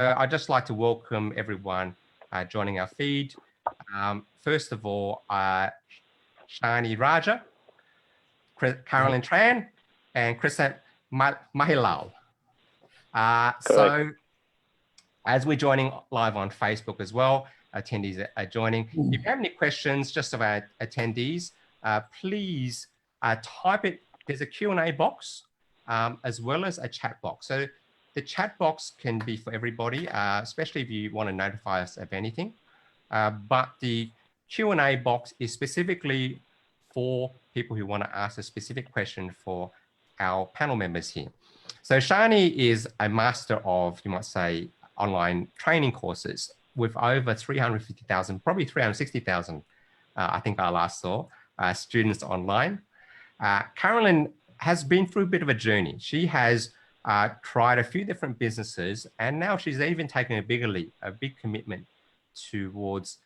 I'd just like to welcome everyone joining our feed. First of all, Shani Raja, Carolyn Tran, and Kresant Mahilall. So as we're joining live on Facebook as well, attendees are joining. If you have any questions just about attendees, please type it. There's a Q&A box as well as a chat box. So the chat box can be for everybody, especially if you want to notify us of anything. But the Q&A box is specifically for people who want to ask a specific question for our panel members here. So Shani is a master of, you might say, online training courses with over 350,000, probably 360,000, I think I last saw, students online. Carolyn has been through a bit of a journey. She has tried a few different businesses, and now she's even taken a bigger leap, a big commitment towards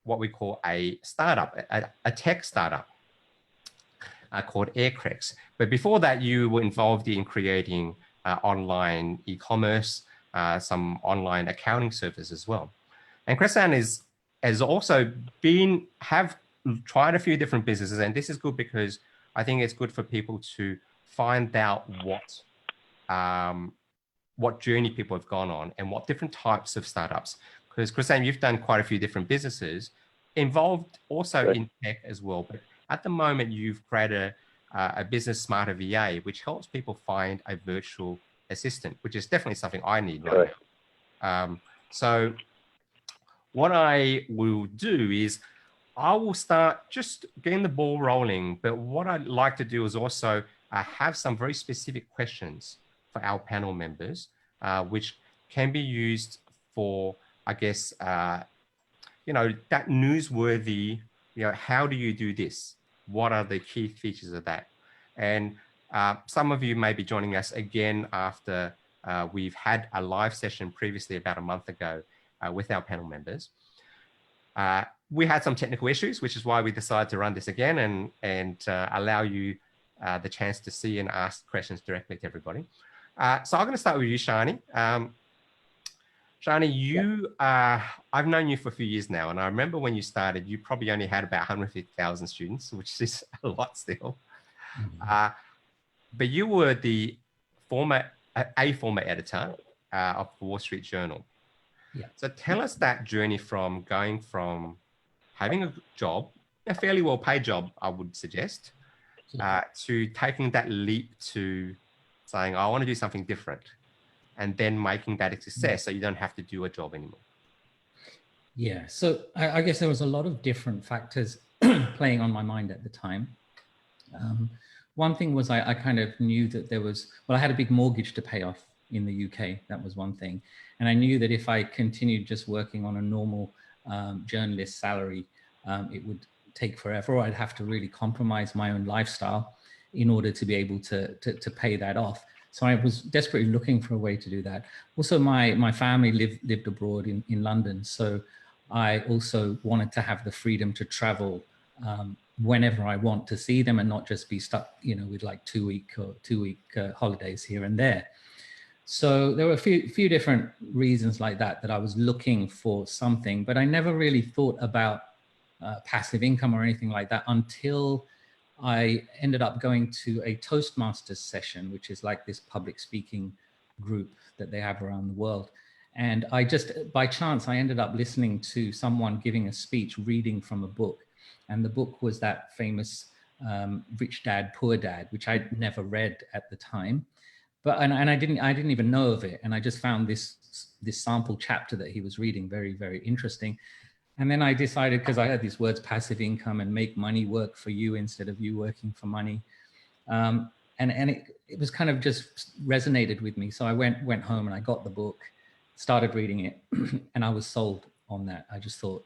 what we call a startup, a tech startup called Aircrex. But before that, you were involved in creating online e-commerce, some online accounting service as well. And Kresant has also have tried a few different businesses, and this is good because I think it's good for people to find out what journey people have gone on and what different types of startups. Because Kresant, you've done quite a few different businesses involved also in tech as well. But at the moment, you've created a business smarter VA, which helps people find a virtual assistant, which is definitely something I need right now. So what I will do is I will start just getting the ball rolling. But what I'd like to do is also have some very specific questions for our panel members, which can be used for, I guess, you know, that newsworthy, you know, how do you do this? What are the key features of that? And some of you may be joining us again after we've had a live session previously about a month ago with our panel members. We had some technical issues, which is why we decided to run this again and allow you the chance to see and ask questions directly to everybody. So I'm going to start with you, Shani. Shani, I've known you for a few years now, and I remember when you started, you probably only had about 150,000 students, which is a lot still. But you were a former editor of the Wall Street Journal. Yeah. So tell us that journey from going from having a job, a fairly well-paid job, I would suggest, to taking that leap to saying, I want to do something different, and then making that a success so you don't have to do a job anymore. Yeah, so I guess there was a lot of different factors playing on my mind at the time. One thing was I kind of knew that there was, well, I had a big mortgage to pay off in the UK. That was one thing. And I knew that if I continued just working on a normal journalist salary, it would take forever, or I'd have to really compromise my own lifestyle in order to be able to pay that off. So I was desperately looking for a way to do that. Also, my family lived abroad in London. So I also wanted to have the freedom to travel whenever I want to see them and not just be stuck, you know, with like two week holidays here and there. So there were a few different reasons like that I was looking for something, but I never really thought about passive income or anything like that until I ended up going to a Toastmasters session, which is like this public speaking group that they have around the world. And I just, by chance, I ended up listening to someone giving a speech, reading from a book. And the book was that famous Rich Dad, Poor Dad, which I'd never read at the time. But, and I didn't even know of it. And I just found this sample chapter that he was reading very, very interesting. And then I decided, because I heard these words, passive income and make money work for you instead of you working for money. And it was kind of just resonated with me. So I went home and I got the book, started reading it, and I was sold on that. I just thought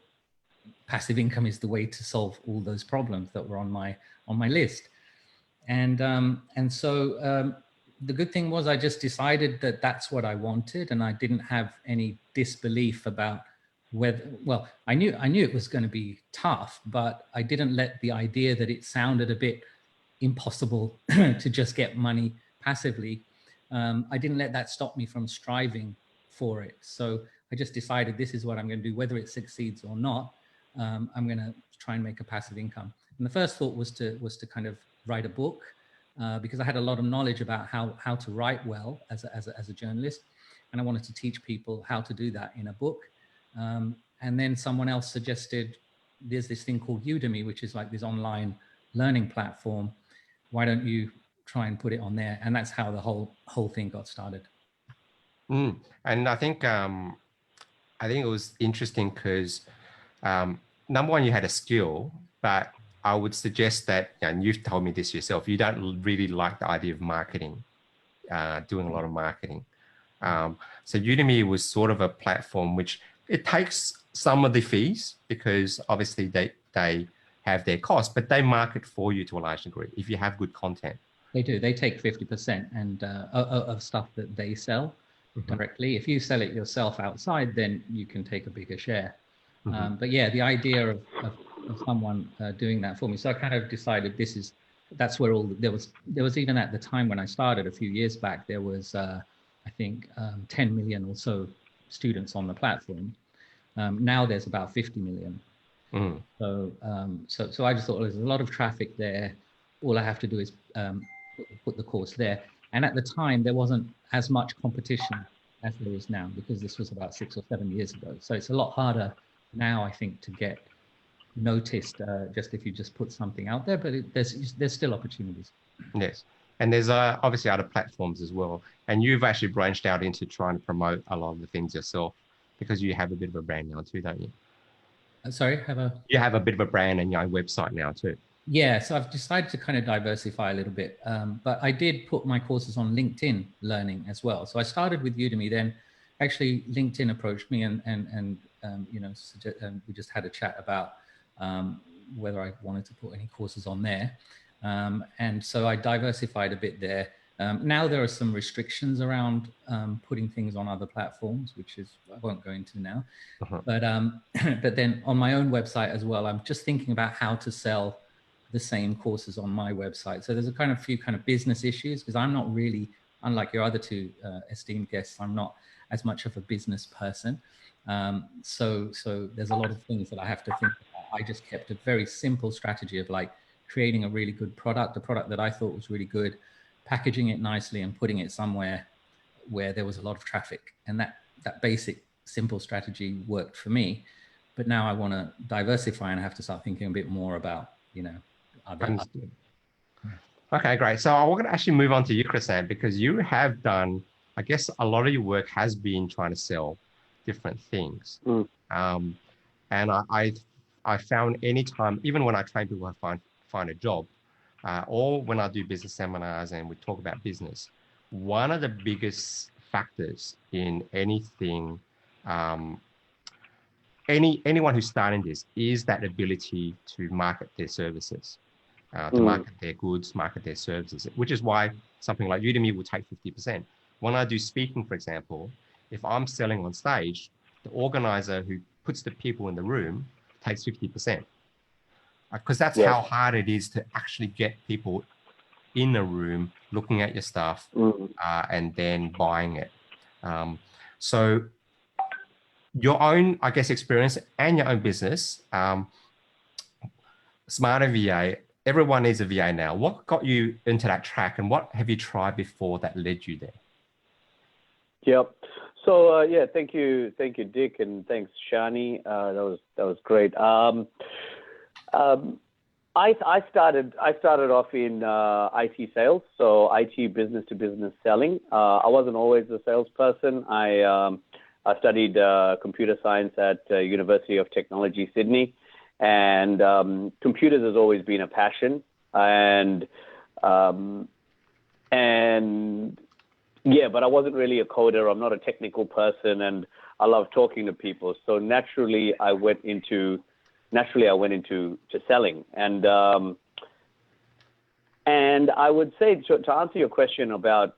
passive income is the way to solve all those problems that were on my list. And so the good thing was I just decided that that's what I wanted, and I didn't have any disbelief about whether, well, I knew it was going to be tough, but I didn't let the idea that it sounded a bit impossible to just get money passively. I didn't let that stop me from striving for it. So I just decided this is what I'm going to do, whether it succeeds or not. I'm going to try and make a passive income. And the first thought was to kind of write a book, because I had a lot of knowledge about how to write well as a journalist, and I wanted to teach people how to do that in a book. And then someone else suggested there's this thing called Udemy, which is like this online learning platform. Why don't you try and put it on there? And that's how the whole thing got started. And I think it was interesting because number one, you had a skill, but I would suggest that, and you've told me this yourself, you don't really like the idea of marketing, doing a lot of marketing. So Udemy was sort of a platform which it takes some of the fees because obviously they have their costs, but they market for you to a large degree if you have good content. They do. They take 50% and of stuff that they sell directly. If you sell it yourself outside, then you can take a bigger share. But yeah, the idea of someone doing that for me. So I kind of decided that's where there was even at the time when I started a few years back, there was I think 10 million or so students on the platform. Now there's about 50 million. So I just thought there's a lot of traffic there. All I have to do is put the course there. And at the time, there wasn't as much competition as there is now, because this was about 6 or 7 years ago. So it's a lot harder now, I think, to get noticed just if you just put something out there, but there's still opportunities. Yes. And there's obviously other platforms as well. And you've actually branched out into trying to promote a lot of the things yourself, because you have a bit of a brand now too, don't you? Sorry, You have a bit of a brand and your own website now too. Yeah, so I've decided to kind of diversify a little bit, but I did put my courses on LinkedIn Learning as well. So I started with Udemy, then actually LinkedIn approached me and you know, we just had a chat about whether I wanted to put any courses on there. And so I diversified a bit there. Now there are some restrictions around putting things on other platforms, which is I won't go into now. But then on my own website as well, I'm just thinking about how to sell the same courses on my website. So there's a few business issues, because I'm not really, unlike your other two esteemed guests, I'm not as much of a business person. So there's a lot of things that I have to think about. I just kept a very simple strategy of like creating a really good product, a product that I thought was really good, packaging it nicely and putting it somewhere where there was a lot of traffic. And that basic simple strategy worked for me. But now I want to diversify and I have to start thinking a bit more about, you know, other. Okay, great. So I want to actually move on to you, Kresant, because you have done, I guess a lot of your work has been trying to sell different things. And I found anytime, even when I train people to find a job, or when I do business seminars and we talk about business, one of the biggest factors in anything, anyone who's starting this, is that ability to market their services, to market their goods, market their services, which is why something like Udemy will take 50%. When I do speaking, for example, if I'm selling on stage, the organizer who puts the people in the room takes 50%. Because that's how hard it is to actually get people in a room looking at your stuff and then buying it. So your own, I guess, experience and your own business, Smarter VA, everyone needs a VA now. What got you into that track, and what have you tried before that led you there? Yep. So thank you, Dick, and thanks, Shani. That was great. I started off in IT sales, so IT business to business selling. I wasn't always a salesperson. I studied computer science at University of Technology, Sydney, and computers has always been a passion. And but I wasn't really a coder. I'm not a technical person, and I love talking to people. So naturally, I went into selling. And I would say, to answer your question about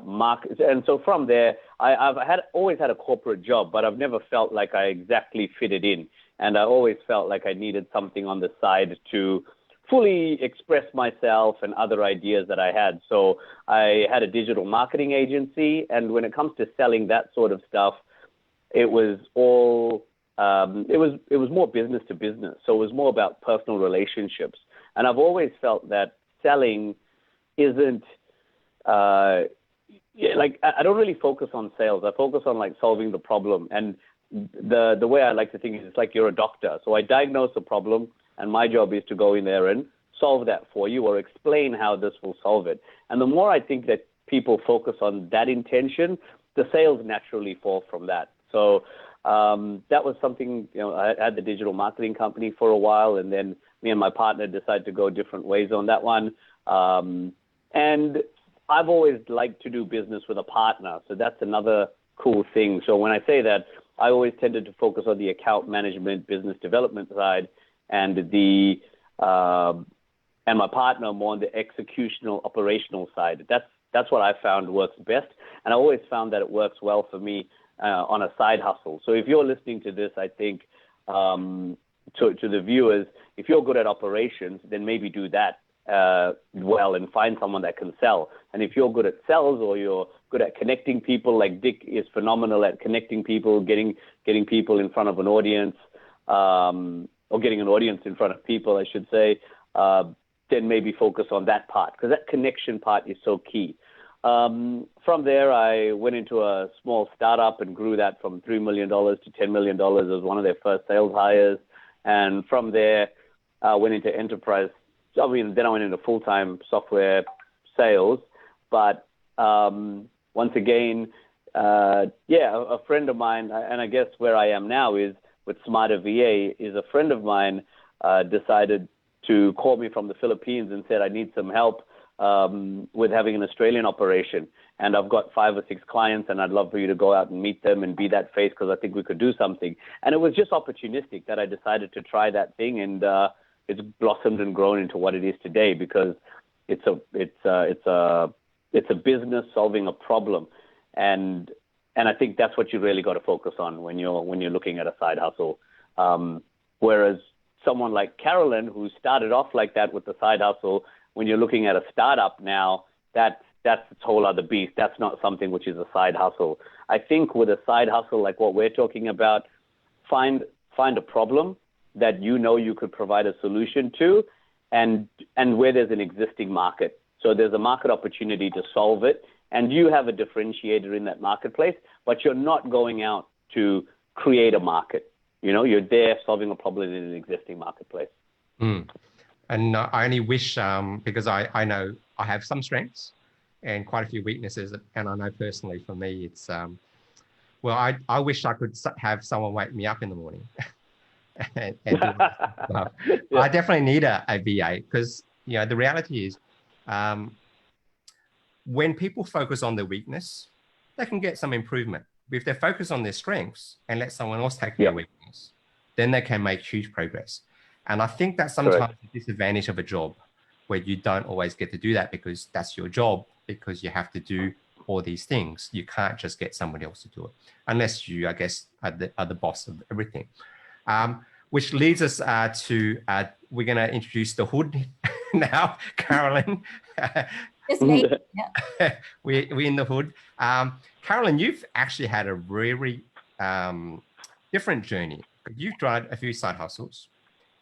market, and so from there, I've always had a corporate job, but I've never felt like I exactly fitted in. And I always felt like I needed something on the side to fully express myself and other ideas that I had. So I had a digital marketing agency, and when it comes to selling that sort of stuff, it was all it was more business to business. So it was more about personal relationships. And I've always felt that selling isn't like, I don't really focus on sales. I focus on like solving the problem. And the way I like to think is it's like you're a doctor. So I diagnose a problem, and my job is to go in there and solve that for you or explain how this will solve it. And the more I think that people focus on that intention, the sales naturally fall from that. So that was something, you know, I had the digital marketing company for a while, and then me and my partner decided to go different ways on that one. And I've always liked to do business with a partner. So that's another cool thing. So when I say that, I always tended to focus on the account management, business development side, and and my partner more on the executional, operational side. That's what I found works best. And I always found that it works well for me on a side hustle. So if you're listening to this, I think to the viewers, if you're good at operations, then maybe do that well and find someone that can sell. And if you're good at sales, or you're good at connecting people, like Dick is phenomenal at connecting people, getting people in front of an audience, or getting an audience in front of people, I should say, then maybe focus on that part, because that connection part is so key. From there, I went into a small startup and grew that from $3 million to $10 million as one of their first sales hires. And from there, I went into enterprise. Then I went into full-time software sales. But once again, a friend of mine, and I guess where I am now is with Smarter VA, is a friend of mine decided to call me from the Philippines and said, I need some help with having an Australian operation. And I've got 5 or 6 clients, and I'd love for you to go out and meet them and be that face, because I think we could do something. And it was just opportunistic that I decided to try that thing, and it's blossomed and grown into what it is today, because it's a business solving a problem. And I think that's what you really got to focus on when you're looking at a side hustle. Whereas someone like Carolyn, who started off like that with the side hustle, when you're looking at a startup now, that's a whole other beast. That's not something which is a side hustle. I think with a side hustle like what we're talking about, find a problem that you know you could provide a solution to, and where there's an existing market. So there's a market opportunity to solve it, and you have a differentiator in that marketplace, but you're not going out to create a market. You know, you're there solving a problem in an existing marketplace. Mm. And I only wish, because I know I have some strengths and quite a few weaknesses, and I know personally for me, it's, well, I wish I could have someone wake me up in the morning. and do stuff. Yeah. I definitely need a VA, because, you know, the reality is when people focus on their weakness, they can get some improvement. But if they focus on their strengths and let someone else take their weakness, then they can make huge progress. And I think that's sometimes the disadvantage of a job, where you don't always get to do that, because that's your job, because you have to do all these things. You can't just get somebody else to do it, unless you, I guess, are the boss of everything. Which leads us to, we're going to introduce the hood now, Carolyn. It's me. Yeah. We're in the hood. Carolyn, you've actually had a very different journey. You've tried a few side hustles,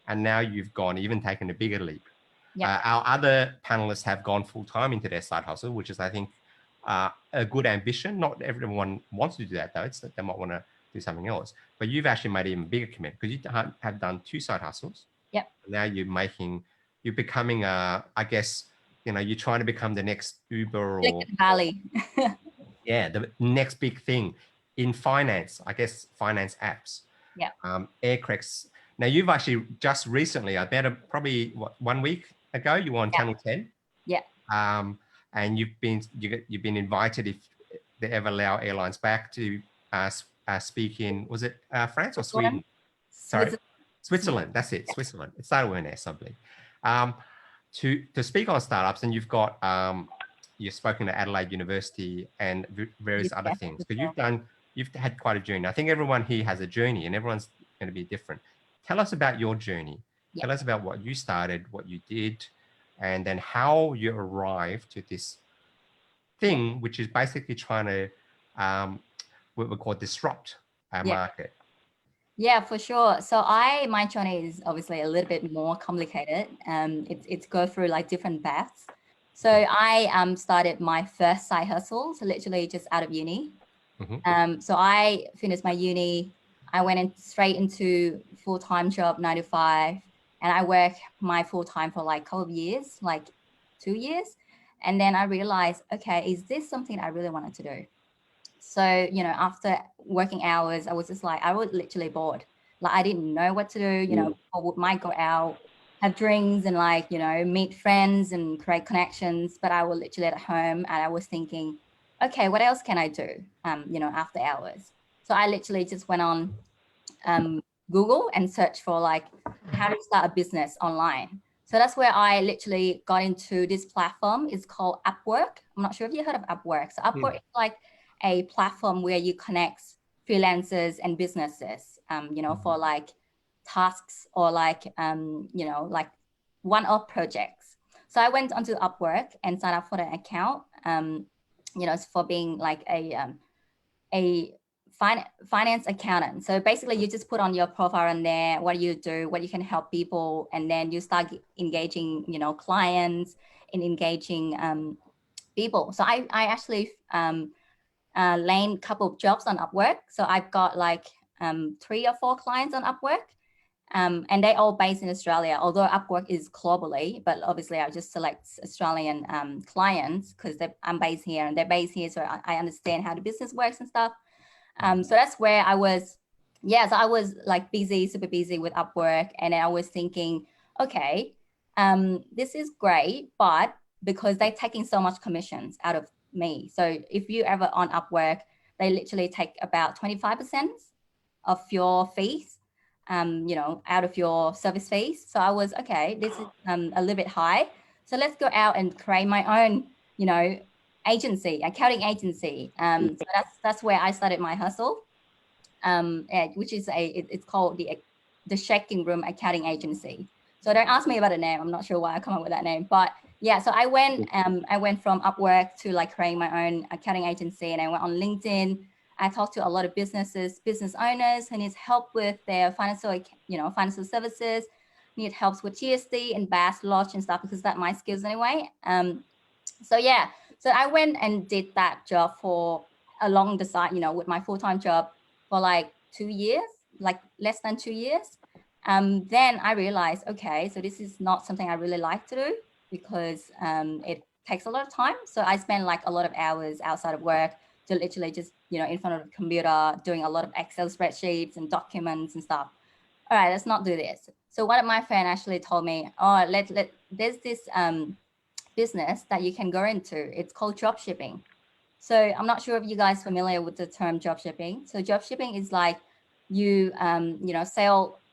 and now you've even taken a bigger leap. Yeah. Our other panelists have gone full-time into their side hustle, which is, I think, a good ambition. Not everyone wants to do that, though. They might want to do something else. But you've actually made an even bigger commitment, because you have done 2 side hustles. Yeah. Now you're becoming I guess, you know, you're trying to become the next Uber, or Silicon Valley. yeah, the next big thing in finance, I guess, finance apps. Yeah. Aircrex. Now you've actually just recently, I bet probably 1 week ago, you were on Channel 10. Yeah. And you've been invited, if they ever allow airlines back, to speak in, was it France or Sweden? Sorry, Switzerland. That's it, Switzerland. It started with an S, I believe. To speak on startups, and you've got you've spoken at Adelaide University and various other things. Because you've had quite a journey. I think everyone here has a journey, and everyone's going to be different. Tell us about your journey Tell us about what you started, what you did, and then how you arrived to this thing, which is basically trying to, what we call disrupt our market. Yeah, for sure. So my journey is obviously a little bit more complicated. It's go through like different paths. So I started my first side hustle, so literally just out of uni. So I finished my uni. I went in straight into full-time job, 9 to 5, and I worked my full-time for like a couple of years, like 2 years. And then I realized, okay, is this something I really wanted to do? So, you know, after working hours, I was just like, I was literally bored. Like I didn't know what to do, you know, I might go out, have drinks and like, you know, meet friends and create connections, but I was literally at home and I was thinking, okay, what else can I do, you know, after hours? So I literally just went on Google and searched for like how to start a business online. So that's where I literally got into this platform. It's called Upwork. I'm not sure if you heard of Upwork. So Upwork is like a platform where you connect freelancers and businesses, you know, for like tasks or like, you know, like one-off projects. So I went onto Upwork and signed up for an account, you know, for being like a finance accountant. So basically you just put on your profile in there, what you do, what you can help people, and then you start engaging, you know, clients and engaging people. So I actually landed a couple of jobs on Upwork. So I've got like 3 or 4 clients on Upwork. And they all based in Australia, although Upwork is globally, but obviously I just select Australian clients because I'm based here and they're based here. So I understand how the business works and stuff. So that's where I was, so I was like busy, super busy with Upwork. And then I was thinking, okay, this is great, but because they're taking so much commissions out of me. So if you ever on Upwork, they literally take about 25% of your fees, you know, out of your service fees. So I was, okay, this is a little bit high. So let's go out and create my own, you know, agency, accounting agency. So that's where I started my hustle, which is it's called the Shaking Room Accounting Agency. So don't ask me about the name. I'm not sure why I come up with that name, but yeah. So I went from Upwork to like creating my own accounting agency, and I went on LinkedIn. I talked to a lot of business owners who need help with their financial services, need help with GST and BAS lodge and stuff because that's my skills anyway. So I went and did that job for along the side, you know, with my full-time job for like 2 years, like less than 2 years. Then I realized, okay, so this is not something I really like to do because it takes a lot of time. So I spend like a lot of hours outside of work to literally just, you know, in front of the computer, doing a lot of Excel spreadsheets and documents and stuff. All right, let's not do this. So one of my friends actually told me, oh, there's this business that you can go into. It's called drop shipping. So I'm not sure if you guys are familiar with the term drop shipping. So drop shipping is like you, you know,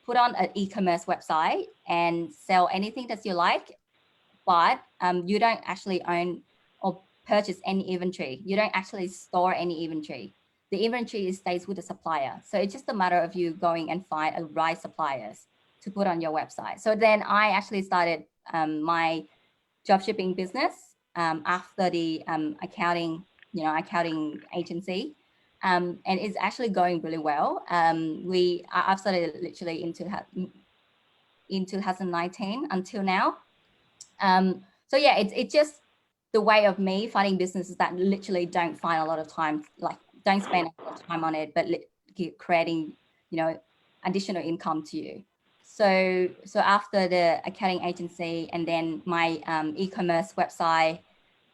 put on an e-commerce website and sell anything that you like, but you don't actually own or purchase any inventory. You don't actually store any inventory. The inventory stays with the supplier. So it's just a matter of you going and find a right suppliers to put on your website. So then I actually started my dropshipping business after the accounting agency, and it's actually going really well. I've started literally in 2019 until now. So yeah, it's just the way of me finding businesses that literally don't find a lot of time, like don't spend a lot of time on it, but creating, you know, additional income to you. So after the accounting agency and then my e-commerce website,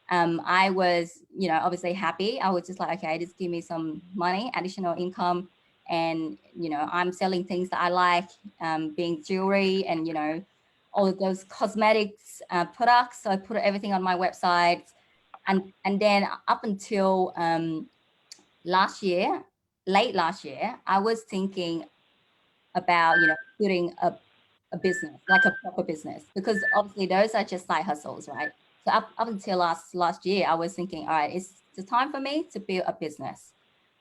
I was, you know, obviously happy. I was just like, okay, just give me some money, additional income. And, you know, I'm selling things that I like, being jewelry and, you know, all of those cosmetics products. So I put everything on my website. And then up until late last year, I was thinking about, you know, putting a business, like a proper business, because obviously those are just side hustles, right? So up until last year, I was thinking, all right, it's the time for me to build a business.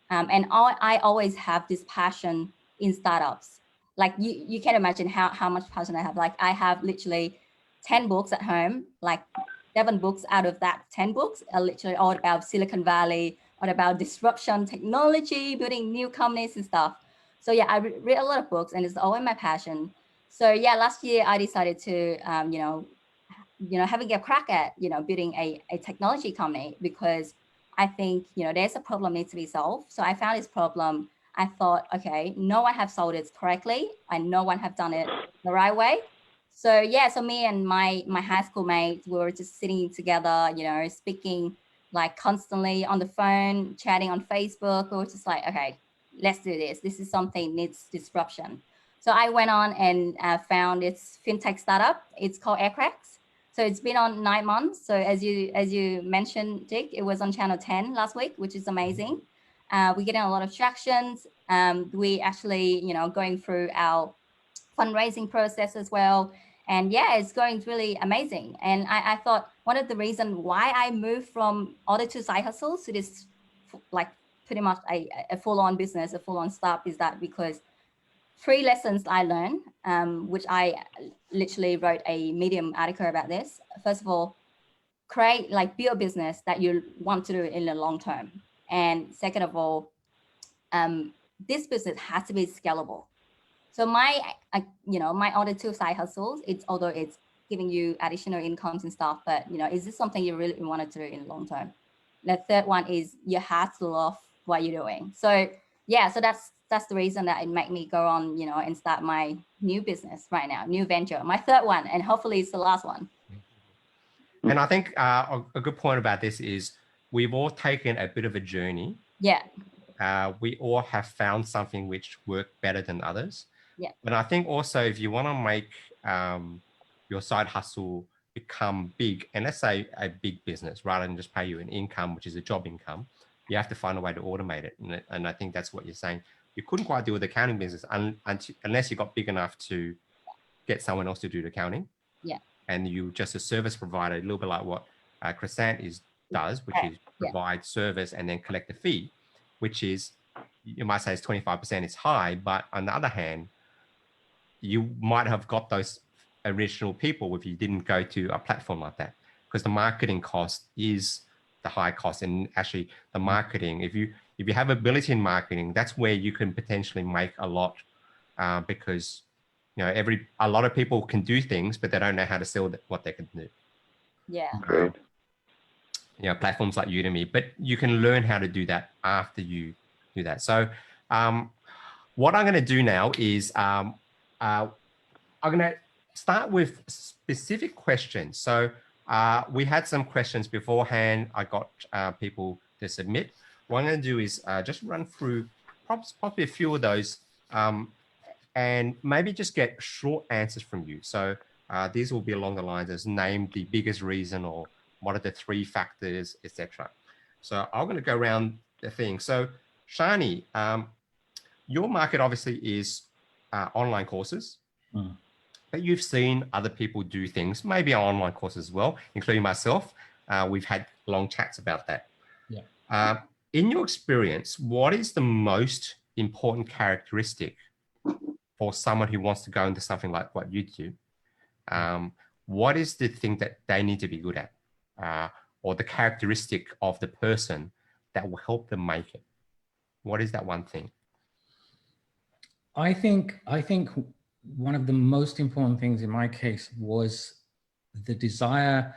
And I always have this passion in startups. like you can imagine how much passion I have. Like I have literally 10 books at home, like 7 books out of that 10 books are literally all about Silicon Valley, all about disruption, technology, building new companies and stuff. So yeah, I read a lot of books and it's always my passion. So yeah, last year I decided to, having a crack at, building a technology company, because I think, there's a problem needs to be solved. So I found this problem. I thought, okay, no one have solved it correctly and no one have done it the right way. So yeah, so me and my high school mates, we were just sitting together, speaking like constantly on the phone, chatting on Facebook. We were just like, okay, let's do this. This is something needs disruption. So I went on and found this fintech startup. It's called Aircrex. So it's been on 9 months. So as you mentioned, Dick, it was on channel 10 last week, which is amazing. We're getting a lot of tractions. We actually, going through our fundraising process as well. And yeah, it's going really amazing. And I thought one of the reasons why I moved from other 2 side hustles to this, like pretty much a full-on business, a full-on startup, is that because 3 lessons I learned, which I literally wrote a Medium article about this. First of all, build a business that you want to do in the long term. And second of all, this business has to be scalable. So my other 2 side hustles, although it's giving you additional incomes and stuff, but is this something you really wanted to do in the long term? The third one is you have to love what you're doing. So yeah, so that's the reason that it made me go on, and start my new business right now, new venture, my 3rd one, and hopefully it's the last one. And I think a good point about this is we've all taken a bit of a journey. Yeah. We all have found something which worked better than others. Yeah. But I think also if you want to make your side hustle become big, and let's say a big business, rather than just pay you an income, which is a job income, you have to find a way to automate it. And I think that's what you're saying. You couldn't quite do with the accounting business unless you got big enough to get someone else to do the accounting. Yeah. And you just a service provider, a little bit like what Kresant does, which is provide service and then collect a fee, which is, you might say it's 25%, it's high, but on the other hand, you might have got those original people if you didn't go to a platform like that, because the marketing cost is the high cost. And actually the marketing, if you have ability in marketing, that's where you can potentially make a lot, because a lot of people can do things, but they don't know how to sell what they can do. Yeah. Great. Platforms like Udemy, but you can learn how to do that after you do that. So what I'm going to do now is I'm going to start with specific questions. So we had some questions beforehand. I got people to submit. What I'm going to do is just run through probably a few of those and maybe just get short answers from you. So these will be along the lines as name the biggest reason, or what are the 3 factors, etc. So I'm going to go around the thing. So Shani, your market obviously is online courses, but you've seen other people do things, maybe online courses as well, including myself. We've had long chats about that. Yeah. In your experience, what is the most important characteristic for someone who wants to go into something like what you do? What is the thing that they need to be good at, or the characteristic of the person that will help them make it? What is that one thing? I think one of the most important things in my case was the desire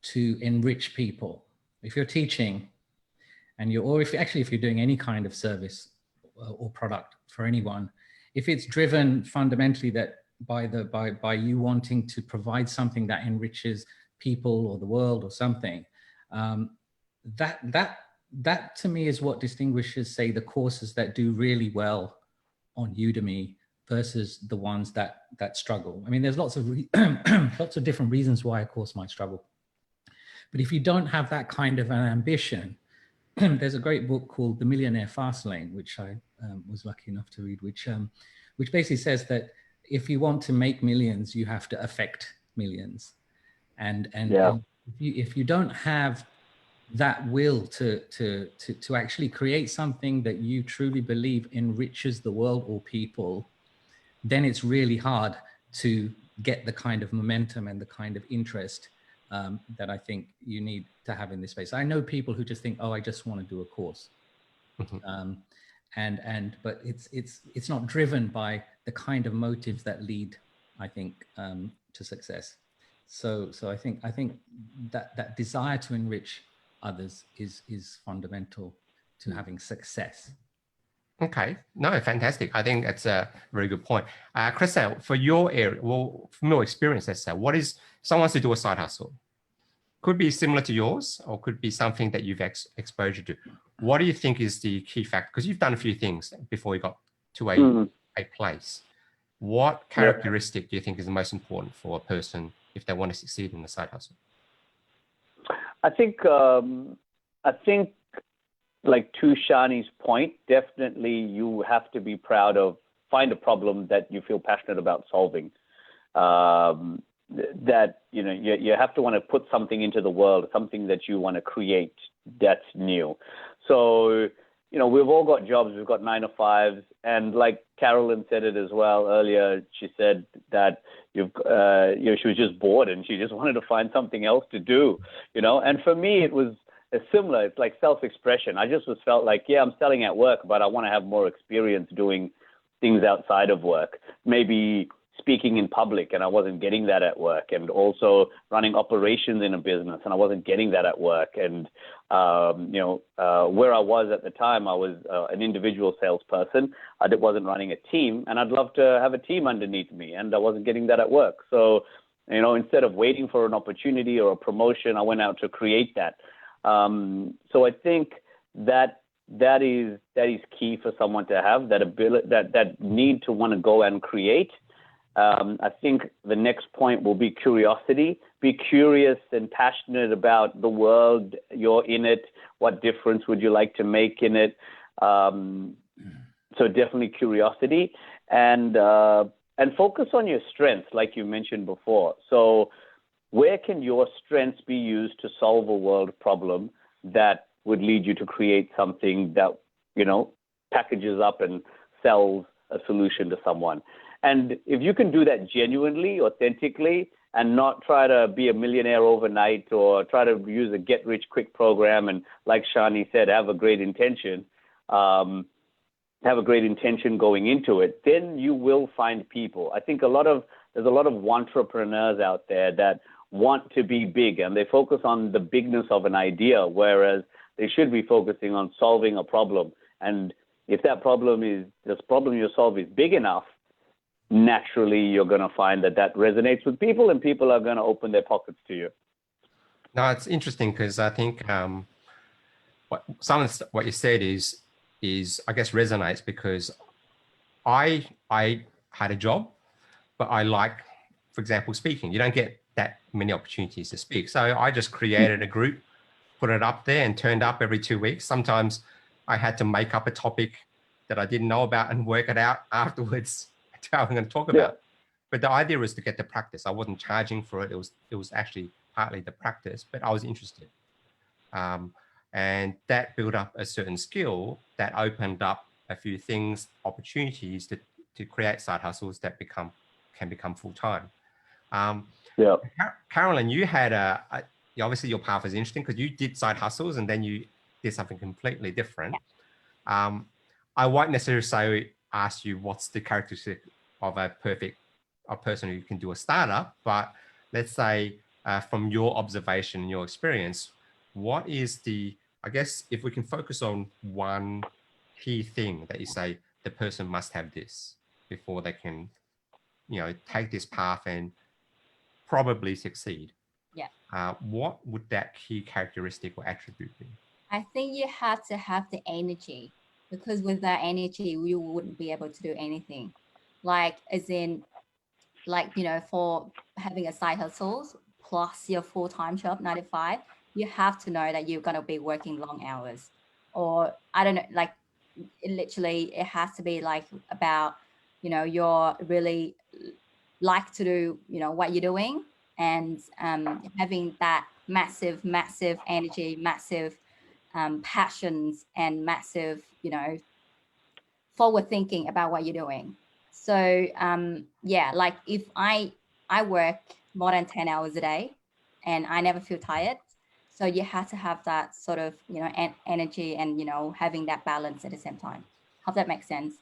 to enrich people. If you're teaching, if you're doing any kind of service or product for anyone, if it's driven fundamentally that by you wanting to provide something that enriches people or the world or something, that to me is what distinguishes, say, the courses that do really well on Udemy versus the ones that struggle. I mean, there's lots of different reasons why a course might struggle, but if you don't have that kind of an ambition, there's a great book called The Millionaire Fast Lane, which I was lucky enough to read, which basically says that if you want to make millions, you have to affect millions. And if you don't have that will to actually create something that you truly believe enriches the world or people, then it's really hard to get the kind of momentum and the kind of interest that I think you need to have in this space. I know people who just think, oh, I just want to do a course. But it's not driven by the kind of motives that lead, I think, to success. So I think that desire to enrich others is fundamental to having success. Okay, no, fantastic. I think that's a very good point. Kresant, for your area, well, from your experience, let's say, what is someone wants to do a side hustle? Could be similar to yours, or could be something that you've exposure to. What do you think is the key factor? Because you've done a few things before you got to a place. What characteristic do you think is the most important for a person if they want to succeed in the side hustle? I think like to Shani's point, definitely you have to be proud of, find a problem that you feel passionate about solving. That, you know, you have to want to put something into the world, something that you want to create that's new. So, you know, we've all got jobs, we've got 9 to 5s, and like Carolyn said it as well earlier, she said that she was just bored and she just wanted to find something else to do, you know. And for me, it was similar. It's like self-expression. I just felt like, yeah, I'm selling at work, but I want to have more experience doing things outside of work. Maybe speaking in public, and I wasn't getting that at work, and also running operations in a business, and I wasn't getting that at work. And where I was at the time, I was an individual salesperson. I wasn't running a team, and I'd love to have a team underneath me, and I wasn't getting that at work. So, you know, instead of waiting for an opportunity or a promotion, I went out to create that. So I think that is key for someone to have, that ability, that need to want to go and create. I think the next point will be curiosity. Be curious and passionate about the world. You're in it. What difference would you like to make in it? So definitely curiosity, and focus on your strengths, like you mentioned before. So where can your strengths be used to solve a world problem that would lead you to create something that, you know, packages up and sells a solution to someone? And if you can do that genuinely, authentically, and not try to be a millionaire overnight or try to use a get-rich-quick program and, like Shani said, have a great intention, going into it, then you will find people. I think there's a lot of entrepreneurs out there that want to be big, and they focus on the bigness of an idea, whereas they should be focusing on solving a problem. And if this problem you solve is big enough, naturally you're going to find that resonates with people, and people are going to open their pockets to you. No, it's interesting because I think what you said is I guess resonates, because I had a job, but I like, for example, speaking. You don't get that many opportunities to speak. So I just created a group, put it up there, and turned up every 2 weeks. Sometimes I had to make up a topic that I didn't know about and work it out afterwards to how I'm going to talk about. Yeah. But the idea was to get the practice. I wasn't charging for it. It was actually partly the practice, but I was interested. And that built up a certain skill that opened up a few things, opportunities to create side hustles that can become full-time. Carolyn, you had obviously your path is interesting because you did side hustles and then you did something completely different. I won't necessarily ask you what's the characteristic of a person who can do a startup, but let's say from your observation and your experience, what is I guess if we can focus on one key thing that you say the person must have this before they can, you know, take this path and probably succeed. Yeah. What would that key characteristic or attribute be? I think you have to have the energy, because with that energy, you wouldn't be able to do anything. Like, you know, for having a side hustle plus your full-time job, 9 to 5, you have to know that you're going to be working long hours. Or I don't know, like it has to be like about, you know, you're really like to do, you know, what you're doing, and having that massive energy, massive passions, and massive, you know, forward thinking about what you're doing. So yeah, like if I work more than 10 hours a day and I never feel tired. So you have to have that sort of, you know, energy and, you know, having that balance at the same time. Hope that makes sense.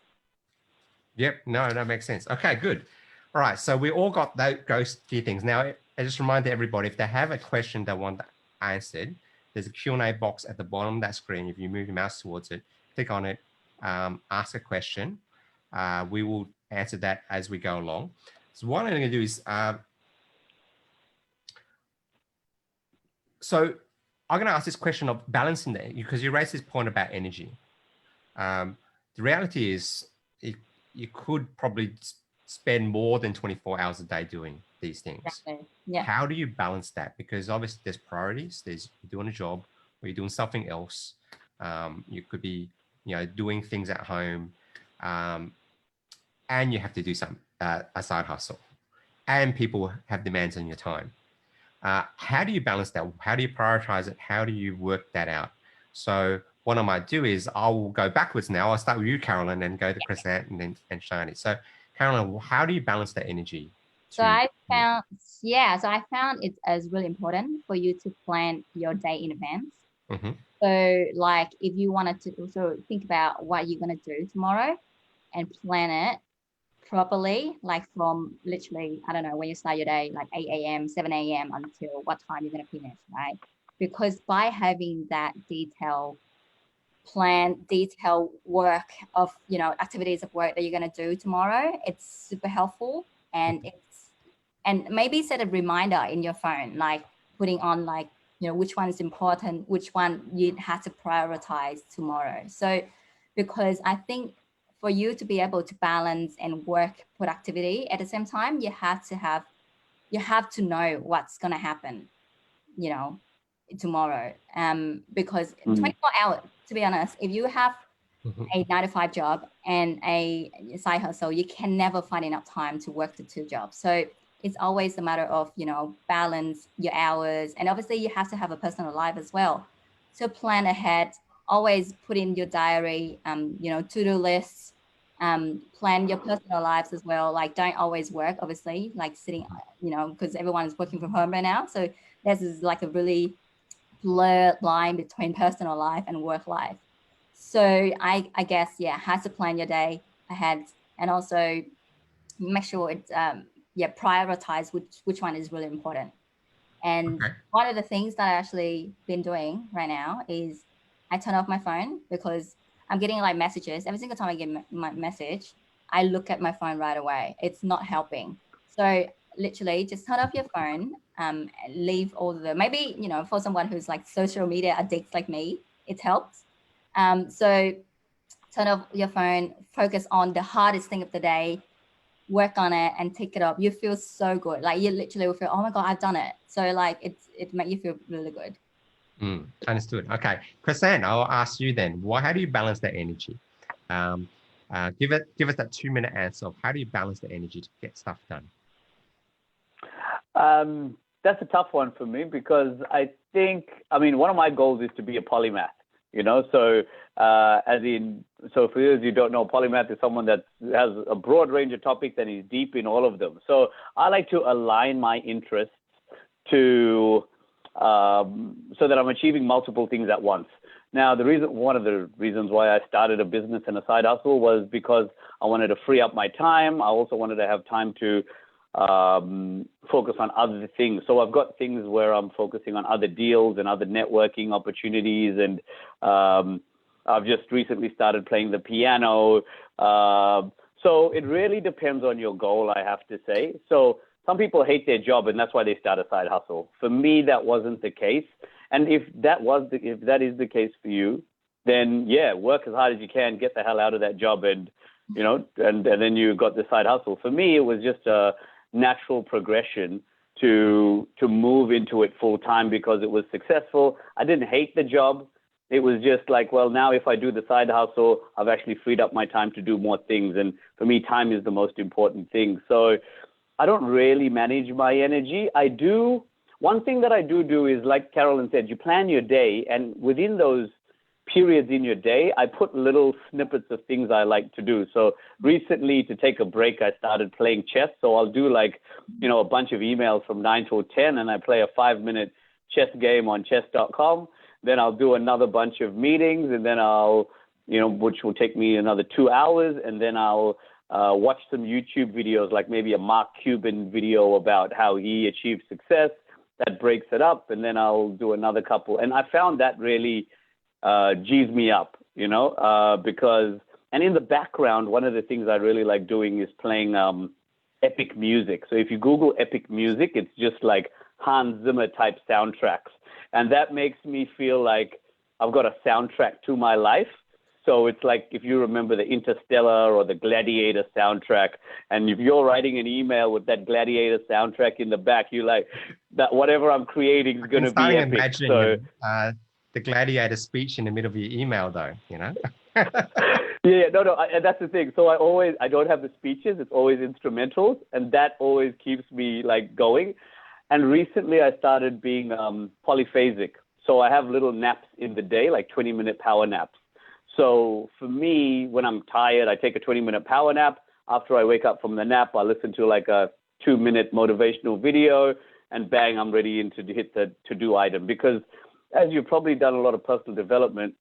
Yep, no, that makes sense. Okay, good. All right, so we all got those few things. Now, I just remind everybody, if they have a question they want answered, there's a Q&A box at the bottom of that screen. If you move your mouse towards it, click on it, ask a question. We will answer that as we go along. So what I'm going to do is, so I'm going to ask this question of balancing that, because you raised this point about energy. The reality is, you could probably spend more than 24 hours a day doing these things. Exactly. Yeah. How do you balance that? Because obviously there's priorities. There's you're doing a job or you're doing something else. You could be, you know, doing things at home, and you have to do some a side hustle, and people have demands on your time. How do you balance that? How do you prioritize it? How do you work that out? So what I might do is I will go backwards now. I'll start with you, Carolyn, and go to Kresant and then Shani. So Carolyn, how do you balance that energy? So I found it as really important for you to plan your day in advance. Mm-hmm. So like if you wanted to also think about what you're going to do tomorrow and plan it properly, like from literally, I don't know, when you start your day, like 8 a.m., 7 a.m. until what time you're going to finish, right? Because by having that detailed work of, you know, activities of work that you're going to do tomorrow, it's super helpful. And and maybe set a reminder in your phone, like putting on like, you know, which one is important, which one you have to prioritize tomorrow. So because I think for you to be able to balance and work productivity at the same time, you have to know what's going to happen, you know, tomorrow. Because 24 hours, to be honest, if you have a 9-to-5 job and a side hustle, you can never find enough time to work the two jobs. So it's always a matter of, you know, balance your hours. And obviously you have to have a personal life as well. So plan ahead, always put in your diary, you know, to-do lists, plan your personal lives as well. Like don't always work, obviously, like sitting, you know, because everyone is working from home right now. So this is like a really blurred line between personal life and work life. So I guess, yeah, have to plan your day ahead and also make sure it's, prioritize which one is really important. And one of the things that I actually been doing right now is I turn off my phone because I'm getting like messages. Every single time I get my message, I look at my phone right away. It's not helping. So literally just turn off your phone, leave all the, maybe, you know, for someone who's like social media addicts like me, it helps. So turn off your phone, focus on the hardest thing of the day, work on it and tick it up. You feel so good. Like you literally will feel, oh my God, I've done it. So like it make you feel really good. Understood. Okay. Kresant, I'll ask you then, how do you balance that energy? Give us that 2-minute answer of how do you balance the energy to get stuff done? That's a tough one for me because I mean, one of my goals is to be a polymath, you know, so so for those who don't know, polymath is someone that has a broad range of topics and is deep in all of them. So I like to align my interests to, so that I'm achieving multiple things at once. Now, one of the reasons why I started a business and a side hustle was because I wanted to free up my time. I also wanted to have time to focus on other things. So I've got things where I'm focusing on other deals and other networking opportunities. And I've just recently started playing the piano. So it really depends on your goal, I have to say. So some people hate their job and that's why they start a side hustle. For me, that wasn't the case. And if that is the case for you, then yeah, work as hard as you can, get the hell out of that job, and you know, and then you got the side hustle. For me, it was just a natural progression to move into it full time because it was successful. I didn't hate the job. It was just like, well, now if I do the side hustle, I've actually freed up my time to do more things. And for me, time is the most important thing. So I don't really manage my energy. One thing that I do is, like Carolyn said, you plan your day, and within those periods in your day, I put little snippets of things I like to do. So recently, to take a break, I started playing chess. So I'll do like, a bunch of emails from 9 till 10, and I play a 5-minute chess game on chess.com. Then I'll do another bunch of meetings, and then I'll, which will take me another 2 hours, and then I'll watch some YouTube videos, like maybe a Mark Cuban video about how he achieved success. That breaks it up, and then I'll do another couple. And I found that really G's me up, because, and in the background, one of the things I really like doing is playing epic music. So if you Google epic music, it's just like Hans Zimmer type soundtracks. And that makes me feel like I've got a soundtrack to my life. So it's like, if you remember the Interstellar or the Gladiator soundtrack, and if you're writing an email with that Gladiator soundtrack in the back, you like that whatever I'm creating is going to be epic. Imagine so, the Gladiator speech in the middle of your email, though, no, that's the thing. So I don't have the speeches. It's always instrumentals, and that always keeps me like going. And recently I started being polyphasic. So I have little naps in the day, like 20-minute power naps. So for me, when I'm tired, I take a 20-minute power nap. After I wake up from the nap, I listen to like a 2-minute motivational video, and bang, I'm ready to hit the to-do item. Because as you've probably done a lot of personal development,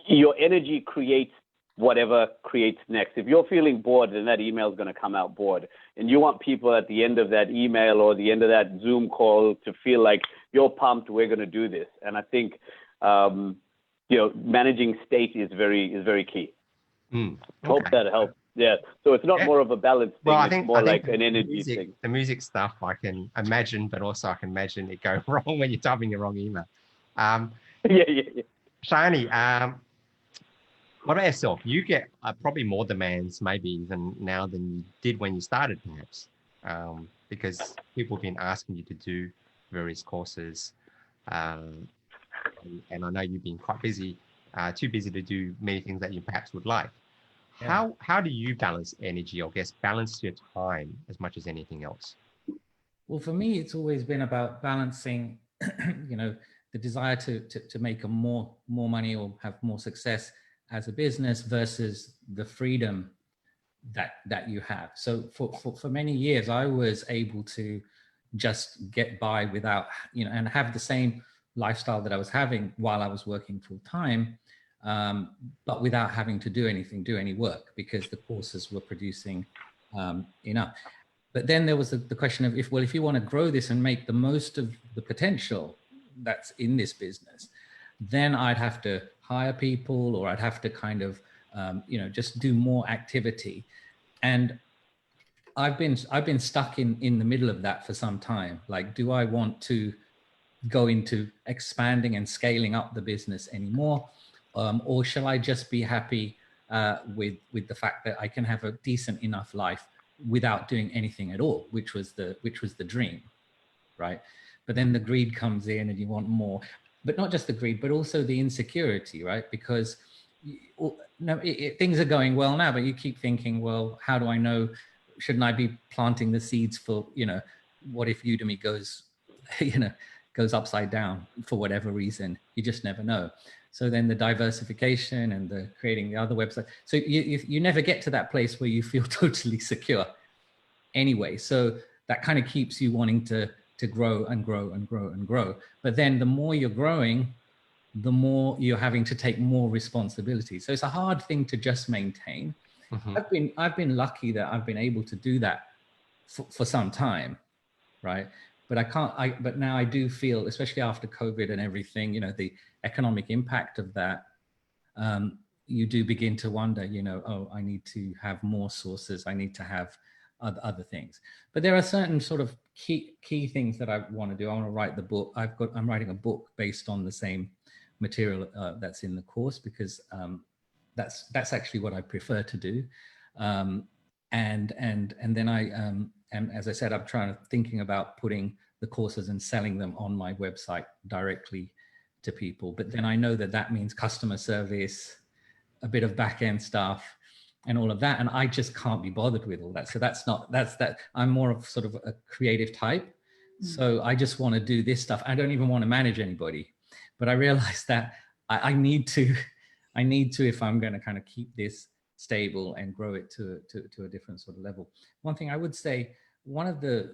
your energy creates whatever creates next. If you're feeling bored, then that email is going to come out bored. And you want people at the end of that email or the end of that Zoom call to feel like you're pumped, we're going to do this. And I think, managing state is very key. Okay. Hope that helps. Yeah. So it's not more of a balance thing. Well, it's more like an energy thing. The music stuff I can imagine, but also I can imagine it go wrong when you're typing the wrong email. Yeah. Shani, what about yourself? You get probably more demands maybe even now than you did when you started, perhaps, because people have been asking you to do various courses. And I know you've been quite busy, too busy to do many things that you perhaps would like. Yeah. How do you balance energy, or balance your time as much as anything else? Well, for me, it's always been about balancing, the desire to make more money or have more success as a business versus the freedom that you have. So for many years, I was able to just get by without, and have the same lifestyle that I was having while I was working full time, but without having to do any work, because the courses were producing enough. But then there was the question of if you want to grow this and make the most of the potential that's in this business, then I'd have to hire people, or I'd have to kind of, just do more activity. And I've been stuck in the middle of that for some time. Like, do I want to go into expanding and scaling up the business anymore? Or shall I just be happy with the fact that I can have a decent enough life without doing anything at all, which was the dream, right? But then the greed comes in, and you want more. But not just the greed, but also the insecurity, right? Because things are going well now, but you keep thinking, well, how do I know? Shouldn't I be planting the seeds for, what if Udemy goes, goes upside down for whatever reason? You just never know. So then the diversification and the creating the other website. So you never get to that place where you feel totally secure anyway. So that kind of keeps you wanting to grow and grow and grow and grow. But then the more you're growing, the more you're having to take more responsibility. So it's a hard thing to just maintain. Mm-hmm. I've been lucky that I've been able to do that for some time, right? But but now I do feel, especially after COVID and everything, the economic impact of that, you do begin to wonder, oh, I need to have more sources. I need to have other things. But there are certain sort of key things that I want to do. I want to write the book. I'm writing a book based on the same material that's in the course, because that's actually what I prefer to do. And then and as I said, I'm thinking about putting the courses and selling them on my website directly to people. But then I know that means customer service, a bit of back-end stuff, and all of that. And I just can't be bothered with all that. So that's that. I'm more of sort of a creative type. So I just want to do this stuff. I don't even want to manage anybody. but I realized that I need to, if I'm going to kind of keep this stable and grow it to a different sort of level. One thing I would say, one of the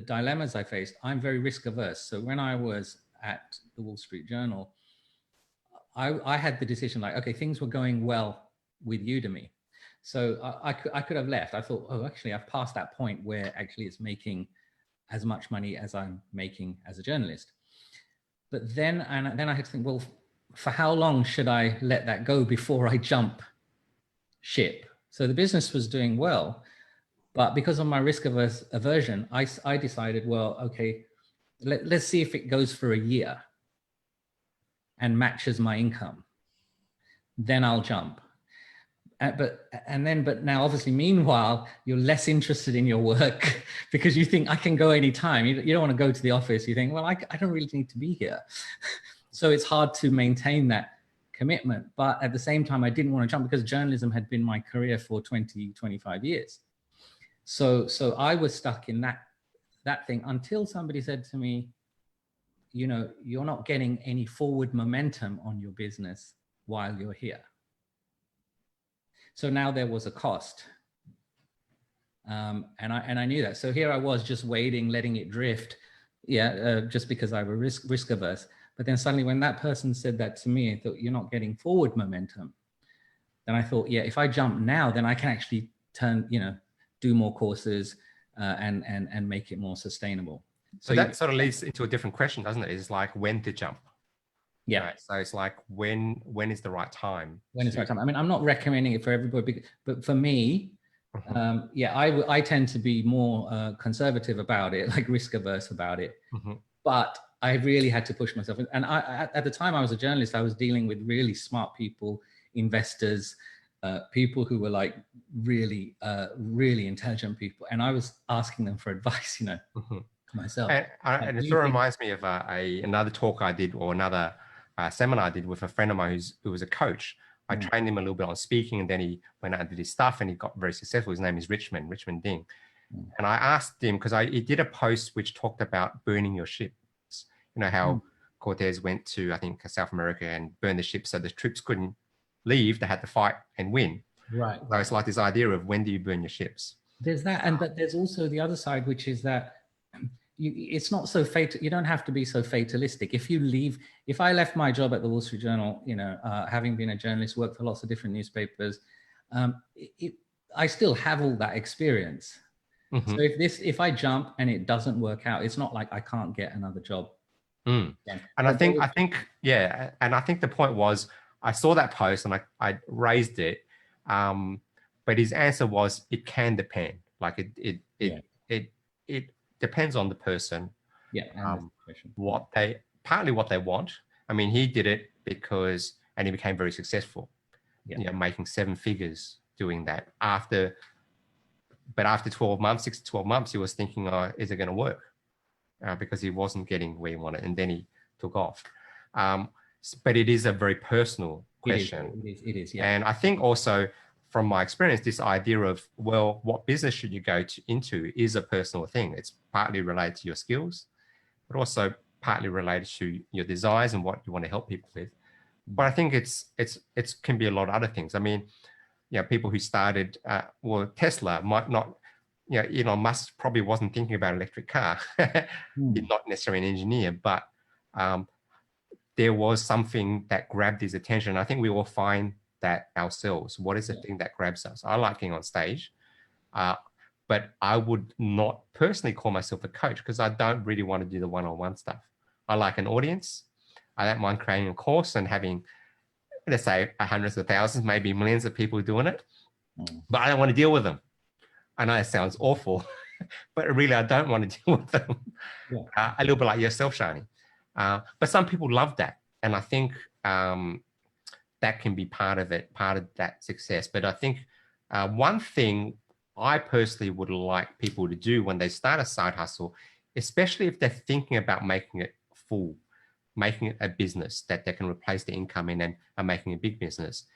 dilemmas I faced, I'm very risk averse. So when I was at the Wall Street Journal, I had the decision like, okay, things were going well with Udemy. So I could have left. I thought, oh, actually, I've passed that point where actually it's making as much money as I'm making as a journalist. But then I had to think, well, for how long should I let that go before I jump ship? So the business was doing well, but because of my risk aversion, I decided, well, okay, let's see if it goes for a year and matches my income. Then I'll jump. But now obviously, meanwhile, you're less interested in your work because you think I can go anytime. You don't want to go to the office. You think, well, I don't really need to be here. So it's hard to maintain that commitment. But at the same time, I didn't want to jump because journalism had been my career for 20, 25 years. So I was stuck in that thing until somebody said to me, you know, you're not getting any forward momentum on your business while you're here. So now there was a cost. And I knew that. So here I was just waiting, letting it drift. Just because I was risk averse. But then suddenly when that person said that to me, I thought, you're not getting forward momentum. Then I thought, yeah, if I jump now, then I can actually do more courses and make it more sustainable. So that sort of leads into a different question, doesn't it? It's like when to jump. Yeah. Right? So it's like when is the right time? When is the right time? I mean, I'm not recommending it for everybody, but for me, I tend to be more conservative about it, like risk averse about it. But I really had to push myself. And at the time I was a journalist, I was dealing with really smart people, investors, people who were like really, really intelligent people. And I was asking them for advice, myself. And it sort of reminds me of another talk I did, or another seminar I did with a friend of mine who was a coach. I trained him a little bit on speaking, and then he went out and did his stuff, and he got very successful. His name is Richmond Ding. And I asked him, because he did a post which talked about burning your ships. You know how Cortez went to, I think, South America and burned the ship so the troops couldn't leave. They had to fight and win. Right. So it's like this idea of when do you burn your ships? There's that, but there's also the other side, which is that it's not so fatal. You don't have to be so fatalistic. If I left my job at the Wall Street Journal, having been a journalist, worked for lots of different newspapers, I still have all that experience. So if I jump and it doesn't work out, it's not like I can't get another job. And I think the point was, I saw that post and I raised it, but his answer was, it can depend. Like it depends on the person. Partly what they want. I mean, he did it and he became very successful. Making 7 figures doing that. But after 12 months, 6 to 12 months, he was thinking, is it going to work? Because he wasn't getting where he wanted, and then he took off. But it is a very personal question. It is. And I think also from my experience, this idea of, well, what business should you go into is a personal thing. It's partly related to your skills, but also partly related to your desires and what you want to help people with. But I think it can be a lot of other things. I mean, people who started, Tesla might not, Elon Musk probably wasn't thinking about an electric car. He's not necessarily an engineer, but there was something that grabbed his attention. I think we all find that ourselves. What is the thing that grabs us? I like getting on stage, but I would not personally call myself a coach because I don't really want to do the one-on-one stuff. I like an audience. I don't mind creating a course and having, let's say, hundreds of thousands, maybe millions of people doing it, but I don't want to deal with them. I know it sounds awful, but really I don't want to deal with them. A little bit like yourself, Shani. But some people love that. And I think that can be part of it, part of that success. But I think one thing I personally would like people to do when they start a side hustle, especially if they're thinking about making it full, making it a business that they can replace the income in and making a big business,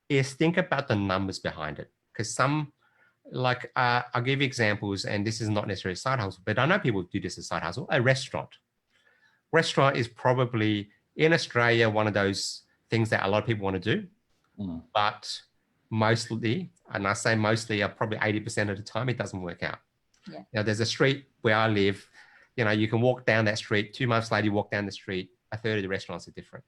is think about the numbers behind it. Because I'll give you examples, and this is not necessarily a side hustle, but I know people do this as a side hustle. A restaurant is probably in Australia one of those things that a lot of people want to do, but mostly, and I say mostly, probably 80% of the time, it doesn't work out. Yeah. You know, there's a street where I live, you know, you can walk down that street, 2 months later, you walk down the street, a third of the restaurants are different.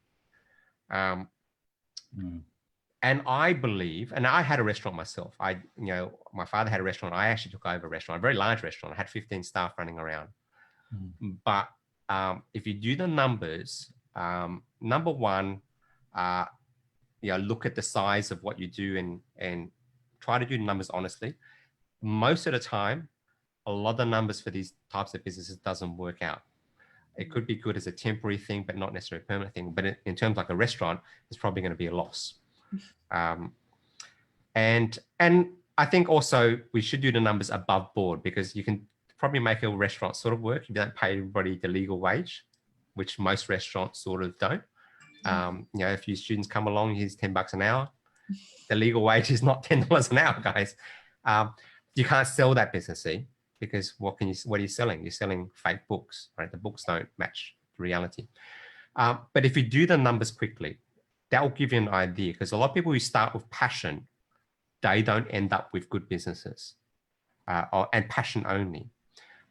And I believe, and I had a restaurant myself. My father had a restaurant. I actually took over a restaurant, a very large restaurant. I had 15 staff running around. But if you do the numbers, number one, look at the size of what you do and try to do the numbers honestly. Most of the time, a lot of the numbers for these types of businesses doesn't work out. It could be good as a temporary thing, but not necessarily a permanent thing. But in terms of like a restaurant, it's probably going to be a loss. And I think also we should do the numbers above board, because you can probably make a restaurant sort of work if you don't pay everybody the legal wage, which most restaurants sort of don't. A few students come along, here's $10 an hour. The legal wage is not $10 an hour, guys. You can't sell that business, see, because what are you selling? You're selling fake books, right? The books don't match reality. But if you do the numbers quickly, that will give you an idea, because a lot of people who start with passion, they don't end up with good businesses and passion only.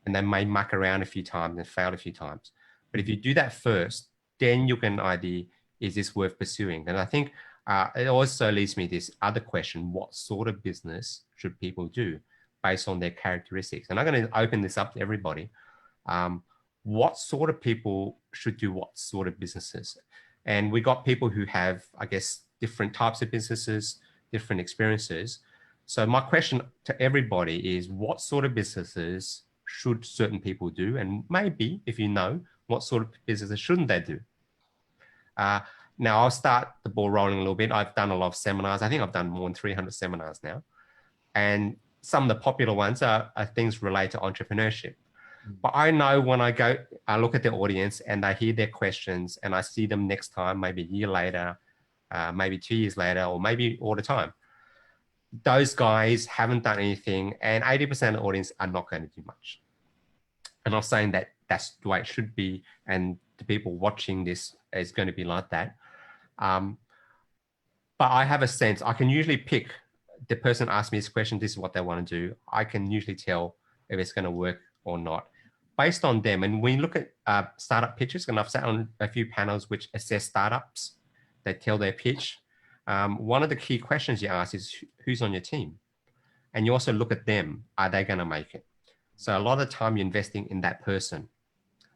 And they may muck around a few times and fail a few times. But if you do that first, then you get an idea, is this worth pursuing? And I think it also leads me to this other question: what sort of business should people do based on their characteristics? And I'm going to open this up to everybody. What sort of people should do what sort of businesses? And we got people who have, I guess, different types of businesses, different experiences. So my question to everybody is, what sort of businesses should certain people do? And maybe, if you know, what sort of businesses shouldn't they do? Now, I'll start the ball rolling a little bit. I've done a lot of seminars. I think I've done more than 300 seminars now. And some of the popular ones are things related to entrepreneurship. But I know when I look at the audience and I hear their questions and I see them next time, maybe a year later, maybe 2 years later, or maybe all the time, those guys haven't done anything, and 80% of the audience are not going to do much. I'm not saying that that's the way it should be, and the people watching this is going to be like that. But I have a sense, I can usually pick the person asks me this question, this is what they want to do. I can usually tell if it's going to work or not based on them. And when you look at startup pitches, and I've sat on a few panels which assess startups, they tell their pitch. One of the key questions you ask is who's on your team? And you also look at them, are they going to make it? So a lot of the time you're investing in that person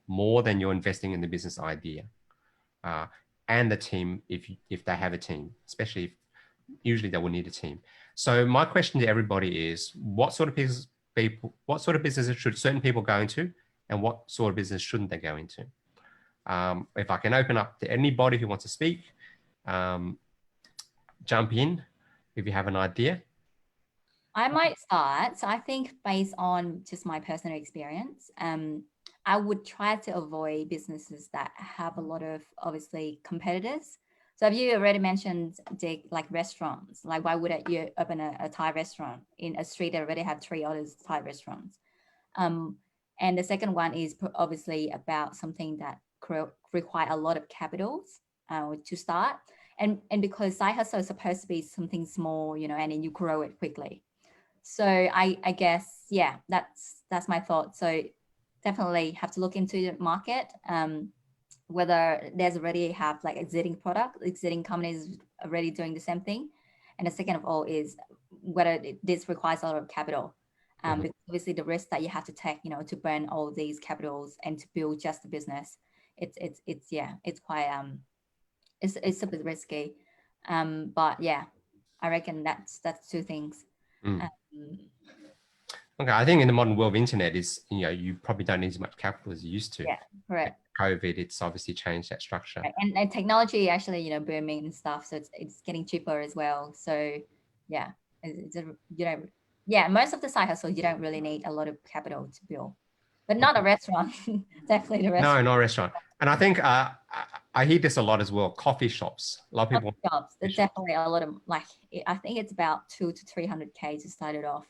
more than you're investing in the business idea and the team if they have a team, especially if usually they will need a team. So my question to everybody is, what sort of businesses should certain people go into, and what sort of business shouldn't they go into? If I can open up to anybody who wants to speak, jump in if you have an idea. I might start. So I think based on just my personal experience, I would try to avoid businesses that have a lot of obviously competitors. So have you already mentioned like restaurants? Like why would you open a Thai restaurant in a street that already have 3 other Thai restaurants? And the second one is obviously about something that require a lot of capitals to start. And because side hustle is supposed to be something small, and then you grow it quickly. So I guess, yeah, that's my thought. So definitely have to look into the market, whether there's already have like existing companies already doing the same thing. And the second of all is whether this requires a lot of capital. Because obviously the risk that you have to take, to burn all these capitals and to build just the business, it's quite, it's a bit risky. But yeah, I reckon that's 2 things. Okay, I think in the modern world of internet is, you probably don't need as much capital as you used to. Yeah, correct. COVID, it's obviously changed that structure. Right. And technology actually, booming and stuff. So it's getting cheaper as well. So yeah, most of the side hustles, you don't really need a lot of capital to build, but not a restaurant. Definitely the restaurant. No restaurant. And I think I hear this a lot as well. Coffee shops. A lot of people. Coffee shops. There's definitely a lot of I think it's about 200 to 300K to start it off.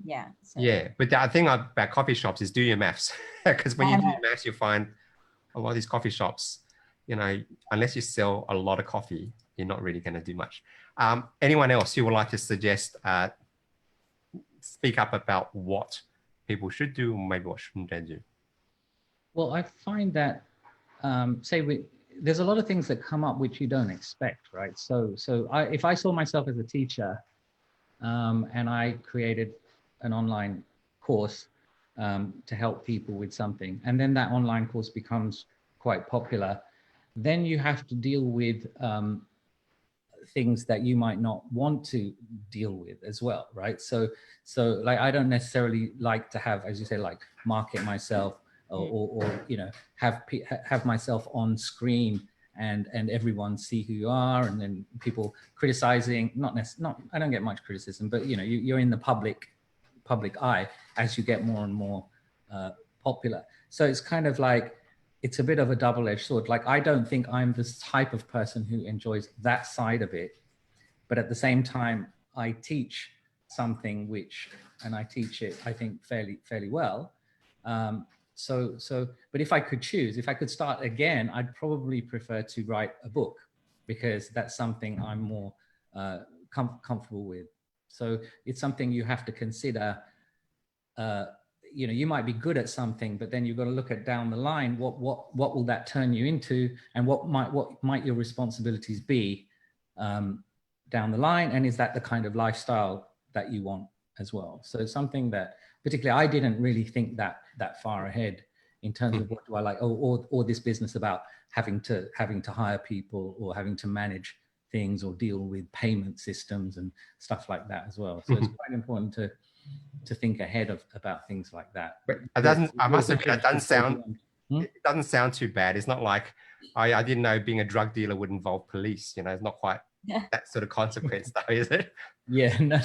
Yeah. So. Yeah, but the thing about coffee shops is do your maths, because when you do your maths, you find a lot of these coffee shops, you know, unless you sell a lot of coffee, you're not really going to do much. Anyone else who would like to suggest, speak up about what people should do, or maybe what shouldn't they do? Well, I find that, there's a lot of things that come up which you don't expect, right? So if I saw myself as a teacher, and I created an online course to help people with something, and then that online course becomes quite popular, then you have to deal with things that you might not want to deal with as well, right? So like, I don't necessarily like to have, as you say, like market myself or you know, have myself on screen and everyone see who you are, and then people criticizing, I don't get much criticism, but you know, you're in the public eye as you get more and more popular. So it's kind of like, it's a bit of a double-edged sword. Like, I don't think I'm the type of person who enjoys that side of it, but at the same time, I teach something and I teach it, I think, fairly well. But if I could choose, if I could start again, I'd probably prefer to write a book, because that's something I'm more comfortable with. So it's something you have to consider. You know, you might be good at something, but then you've got to look at down the line, what will that turn you into, and what might your responsibilities be down the line, and is that the kind of lifestyle that you want as well? So it's something that particularly I didn't really think that far ahead in terms of what do I like, or this business about having to hire people or having to manage things or deal with payment systems and stuff like that as well. So it's quite important to think ahead about things like that. But it doesn't, I must admit, it doesn't sound too bad. It's not like I didn't know being a drug dealer would involve police. You know, it's not quite that sort of consequence, though, is it? Yeah, no.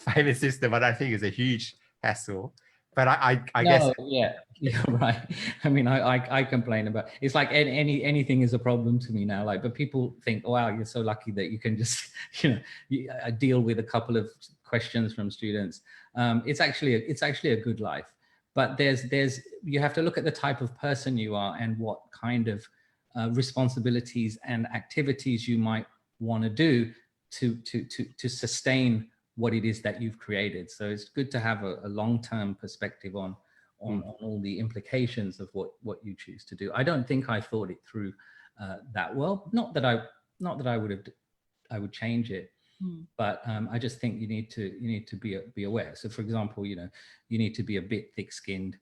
Payment system, I don't think is a huge hassle. But I guess. Yeah, you're right. I mean, I complain about, it's like anything is a problem to me now. Like, but people think, oh, wow, you're so lucky that you can just, you know, I deal with a couple of questions from students. It's actually a good life, but you have to look at the type of person you are and what kind of responsibilities and activities you might want to do to sustain what it is that you've created. So it's good to have a long-term perspective on all the implications of what you choose to do. I don't think I thought it through that well. Not that I would change it, but I just think you need to be aware. So, for example, you know, you need to be a bit thick-skinned.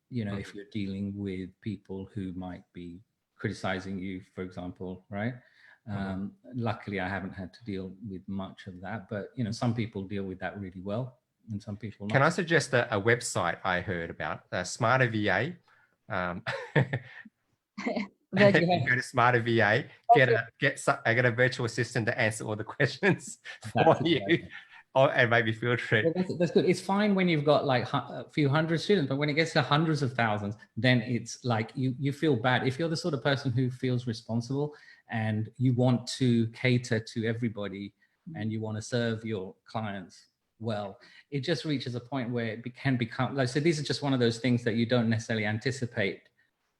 You know, if you're dealing with people who might be criticizing you, for example, right? Luckily, I haven't had to deal with much of that, but you know, some people deal with that really well, and some people not. Can I suggest a website I heard about, Smarter VA? Go to Smarter VA, get a virtual assistant to answer all the questions for you, and maybe filter it. Well, that's good. It's fine when you've got like a few hundred students, but when it gets to hundreds of thousands, then it's like you feel bad. If you're the sort of person who feels responsible and you want to cater to everybody and you want to serve your clients well, it just reaches a point where it can become like, so these are just one of those things that you don't necessarily anticipate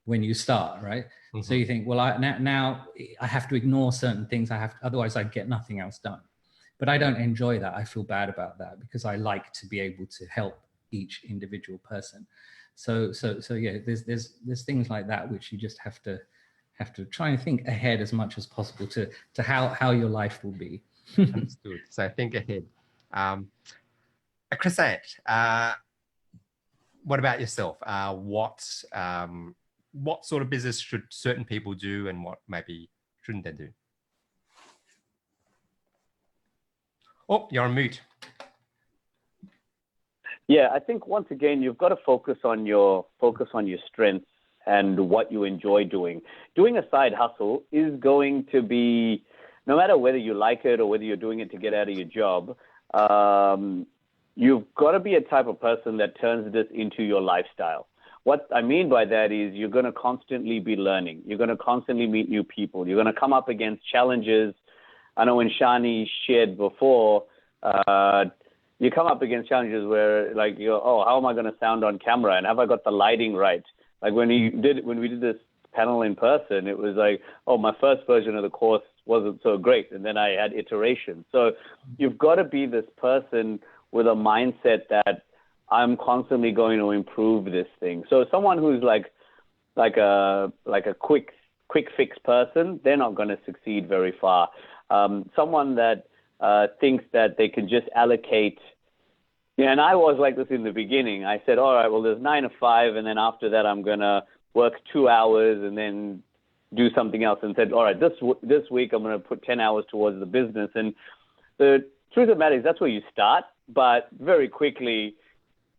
when you start, right? So you think, well, now I have to ignore certain things. Otherwise I get nothing else done. But I don't enjoy that. I feel bad about that because I like to be able to help each individual person. So yeah, there's things like that which you just have to try and think ahead as much as possible to how your life will be. Understood. So think ahead. Kresant, what about yourself? What sort of business should certain people do, and what maybe shouldn't they do? Oh, you're on mute. Yeah, I think once again you've got to focus on your strengths and what you enjoy doing. Doing a side hustle is going to be, no matter whether you like it or whether you're doing it to get out of your job, you've got to be a type of person that turns this into your lifestyle. What I mean by that is you're going to constantly be learning. You're going to constantly meet new people. You're going to come up against challenges. I know when Shani shared before, you come up against challenges where like, how am I going to sound on camera? And have I got the lighting right? Like when we did this panel in person, it was like, oh, my first version of the course wasn't so great. And then I had iterations. So you've got to be this person with a mindset that I'm constantly going to improve this thing. So someone who's like a quick fix person, they're not going to succeed very far. Someone that thinks that they can just allocate. Yeah, and I was like this in the beginning. I said, all right, well, there's 9 to 5, and then after that, I'm going to work 2 hours and then do something else, and said, all right, this week, I'm going to put 10 hours towards the business. And the truth of the matter is that's where you start, but very quickly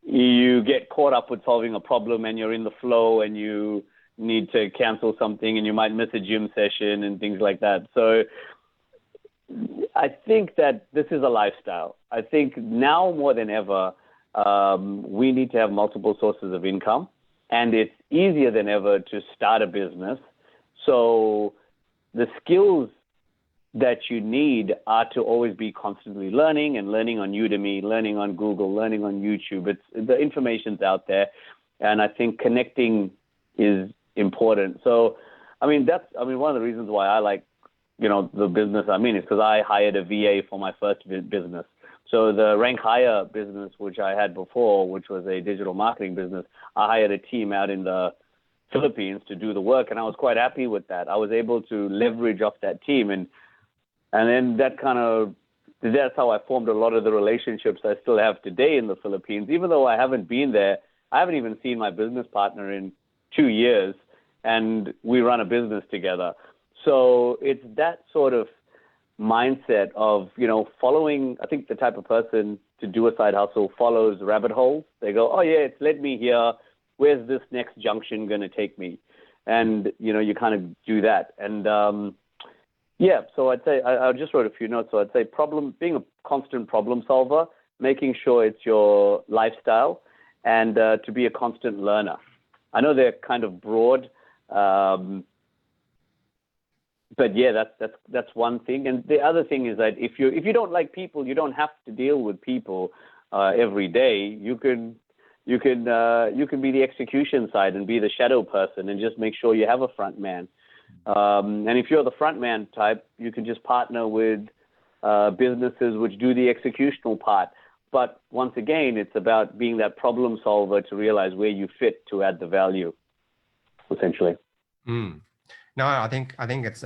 you get caught up with solving a problem and you're in the flow and you need to cancel something and you might miss a gym session and things like that. So I think that this is a lifestyle. I think now more than ever, we need to have multiple sources of income, and it's easier than ever to start a business. So the skills that you need are to always be constantly learning and learning on Udemy, learning on Google, learning on YouTube. The information's out there, and I think connecting is important. So, one of the reasons why I like, the business I'm in is because I hired a VA for my first business. So the Rank Hire business, which I had before, which was a digital marketing business, I hired a team out in the Philippines to do the work, and I was quite happy with that. I was able to leverage off that team, and then that's how I formed a lot of the relationships I still have today in the Philippines. Even though I haven't been there, I haven't even seen my business partner in 2 years, and we run a business together. So it's that sort of mindset of, following. I think the type of person to do a side hustle follows rabbit holes. They go, oh yeah, it's led me here. Where's this next junction going to take me? And, you kind of do that. And, so I'd say, I just wrote a few notes. So I'd say being a constant problem solver, making sure it's your lifestyle, and to be a constant learner. I know they're kind of broad, but yeah, that's one thing. And the other thing is that if you don't like people, you don't have to deal with people every day. You can be the execution side and be the shadow person and just make sure you have a front man. And if you're the front man type, you can just partner with businesses which do the executional part. But once again, it's about being that problem solver to realize where you fit to add the value, essentially. Mm. No, I think it's,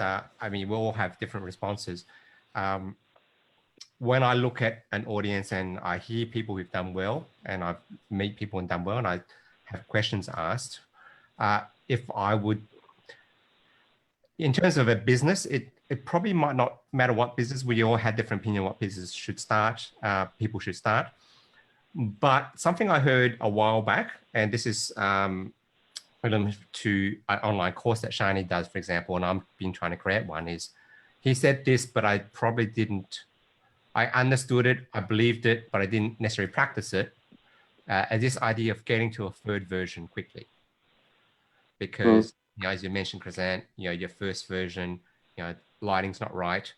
we all have different responses. When I look at an audience and I hear people who've done well, and I meet people who've done well, and I have questions asked, if I would, in terms of a business, it probably might not matter what business. We all had different opinion on what business should start, people should start. But something I heard a while back, and this is to an online course that Shani does, for example, and I've been trying to create one, is he said this, but I probably didn't. I understood it, I believed it, but I didn't necessarily practice it. This idea of getting to a third version quickly, because as you mentioned, Kresant, your first version, lighting's not right.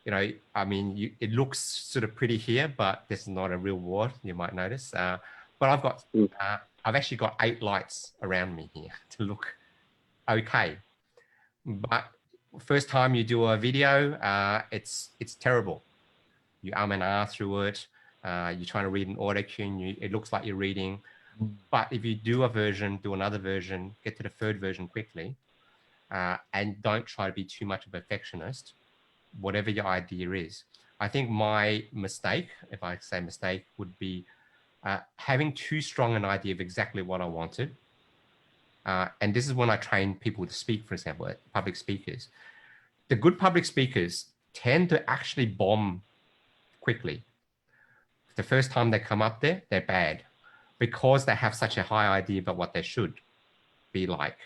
It looks sort of pretty here, but this is not a real world. You might notice, but I've actually got 8 lights around me here to look okay. But first time you do a video, it's terrible. You and ah through it. You're trying to read an auto cue. It looks like you're reading. But if you do another version, get to the third version quickly, and don't try to be too much of a perfectionist, whatever your idea is. I think my mistake, if I say mistake, would be having too strong an idea of exactly what I wanted. And this is when I train people to speak, for example, public speakers. The good public speakers tend to actually bomb quickly. The first time they come up there, they're bad because they have such a high idea about what they should be like.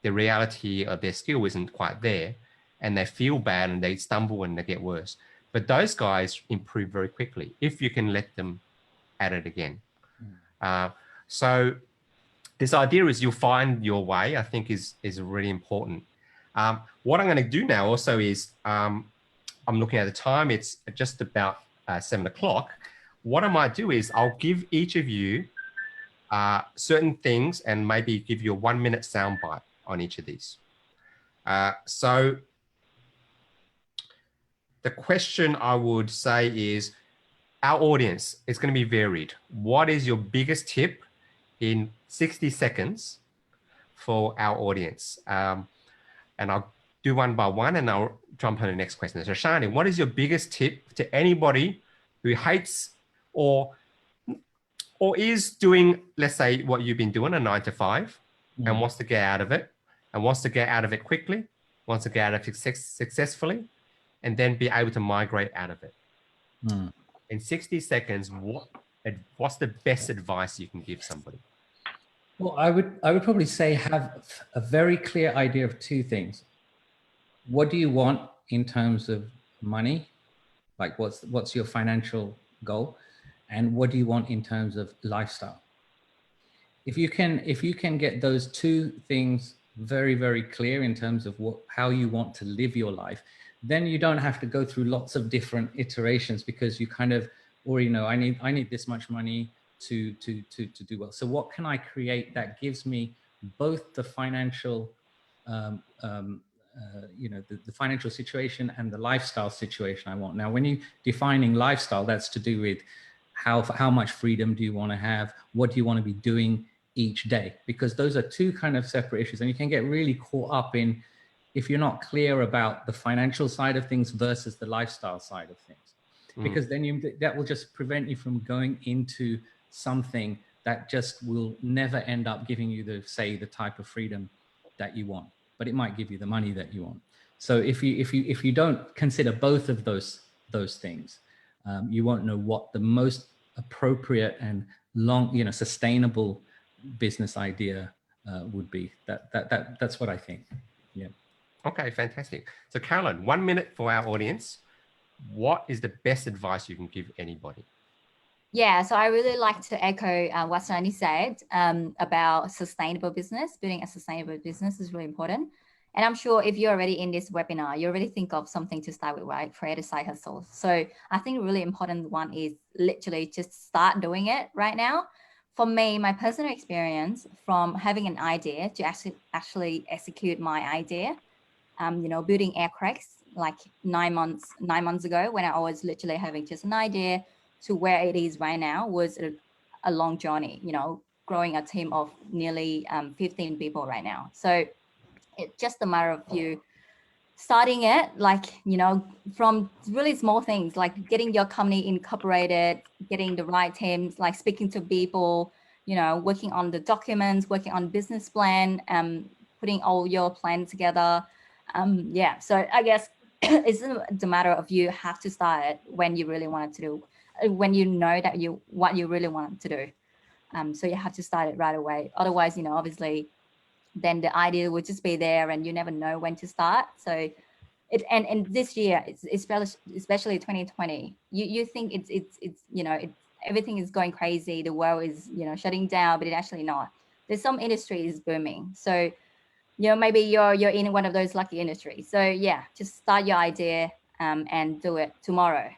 The reality of their skill isn't quite there, and they feel bad and they stumble and they get worse. But those guys improve very quickly if you can let them at it again. So this idea is you'll find your way, I think is really important. What I'm going to do now also is, I'm looking at the time, it's just about 7 o'clock. What I might do is I'll give each of you certain things and maybe give you a 1-minute soundbite on each of these. So the question I would say is, our audience is going to be varied. What is your biggest tip in 60 seconds for our audience? And I'll do one by one and I'll jump on the next question. So Shani, what is your biggest tip to anybody who hates or is doing, let's say, what you've been doing, a 9 to 5, and wants to get out of it, and wants to get out of it quickly, wants to get out of it successfully, and then be able to migrate out of it? In 60 seconds, what's the best advice you can give somebody? Well, I would probably say have a very clear idea of two things. What do you want in terms of money? Like what's your financial goal? And what do you want in terms of lifestyle? If you can get those two things very, very clear in terms of how you want to live your life, then you don't have to go through lots of different iterations, because you kind of already know, I need this much money to do well. So what can I create that gives me both the financial, the financial situation and the lifestyle situation I want? Now, when you're defining lifestyle, that's to do with how much freedom do you want to have? What do you want to be doing each day? Because those are two kind of separate issues, and you can get really caught up in, if you're not clear about the financial side of things versus the lifestyle side of things, because then that will just prevent you from going into something that just will never end up giving you the type of freedom that you want, but it might give you the money that you want. So if you don't consider both of those things, you won't know what the most appropriate and sustainable business idea would be. That's what I think. Yeah. Okay, fantastic. So Carolyn, 1 minute for our audience. What is the best advice you can give anybody? Yeah, so I really like to echo what Shani said about sustainable business. Building a sustainable business is really important. And I'm sure if you're already in this webinar, you already think of something to start with, right? Create a side hustle. So I think a really important one is literally just start doing it right now. For me, my personal experience from having an idea to actually execute my idea, building Aircrex like 9 months ago, when I was literally having just an idea, to where it is right now was a long journey, growing a team of nearly 15 people right now. So it's just a matter of you starting it, from really small things, like getting your company incorporated, getting the right teams, like speaking to people, working on the documents, working on business plan, putting all your plan together. So I guess it's the matter of you have to start it when you really want to do, when you know that what you really want to do. So you have to start it right away. Otherwise, obviously, then the idea would just be there and you never know when to start. So and this year, especially 2020, you think it's everything is going crazy, the world is shutting down, but it actually not. There's some industries booming. So maybe you're in one of those lucky industries. So yeah, just start your idea and do it tomorrow,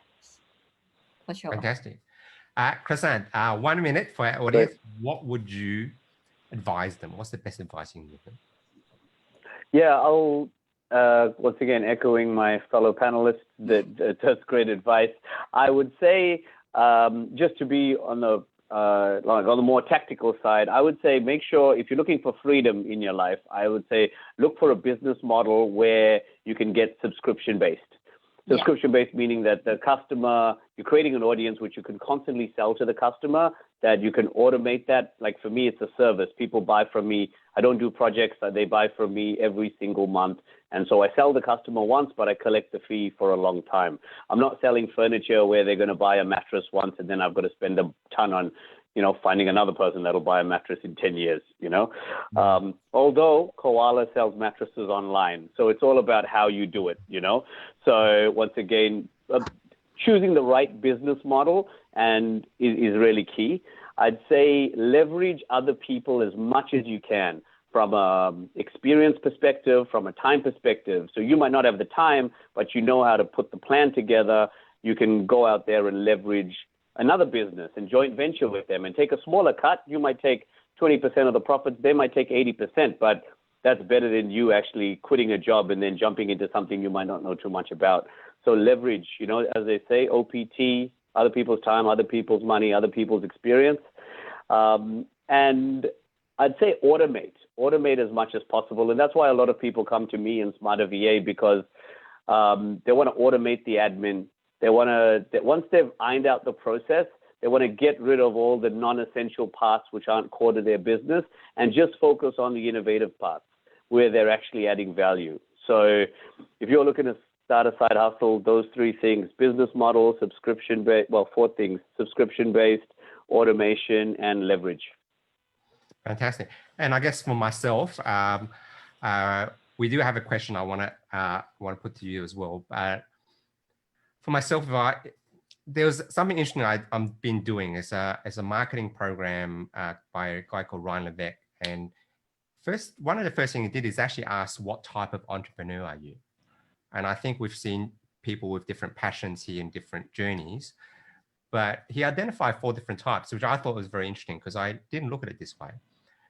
for sure. Fantastic. Kresant, 1 minute for our audience. What would you advise them? What's the best advice you can give them? Yeah, I'll once again echoing my fellow panelists that's great advice. I would say just to be on the more tactical side, I would say make sure if you're looking for freedom in your life, I would say look for a business model where you can get subscription-based. Subscription-based meaning that the customer, you're creating an audience which you can constantly sell to the customer, that you can automate that. Like for me, it's a service. People buy from me. I don't do projects. They buy from me every single month. And so I sell the customer once, but I collect the fee for a long time. I'm not selling furniture where they're going to buy a mattress once and then I've got to spend a ton on, finding another person that'll buy a mattress in 10 years, Although Koala sells mattresses online. So it's all about how you do it, So once again, choosing the right business model and is really key. I'd say leverage other people as much as you can from an experience perspective, from a time perspective. So you might not have the time, but you know how to put the plan together. You can go out there and leverage another business and joint venture with them and take a smaller cut. You might take 20% of the profits. They might take 80%, but that's better than you actually quitting a job and then jumping into something you might not know too much about. So leverage, you know, as they say, OPT, other people's time, other people's money, other people's experience. And I'd say automate as much as possible. And that's why a lot of people come to me in Smarter VA, because they want to automate the admin. They want to, once they've ironed out the process, they want to get rid of all the non-essential parts which aren't core to their business and just focus on the innovative parts where they're actually adding value. So if you're looking to start a side hustle, those three things: business model, subscription-based, well, four things: subscription-based, automation, and leverage. Fantastic. And I guess for myself, we do have a question I want to put to you as well. For myself, there's something interesting I've been doing as a marketing program by a guy called Ryan Levesque. And one of the first things he did is actually ask, what type of entrepreneur are you? And I think we've seen people with different passions here and different journeys, but he identified 4 different types, which I thought was very interesting because I didn't look at it this way.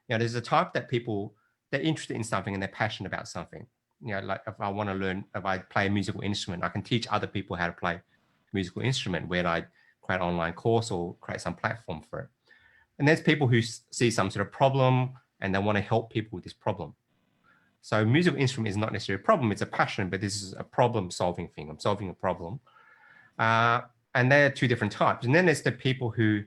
You know, there's a type that people, they're interested in something and they're passionate about something. You know, like if I want to learn, if I play a musical instrument, I can teach other people how to play a musical instrument, where I create an online course or create some platform for it. And there's people who see some sort of problem and they want to help people with this problem. So musical instrument is not necessarily a problem, it's a passion, but this is a problem solving thing. I'm solving a problem. And there are 2 different types. And then there's the people who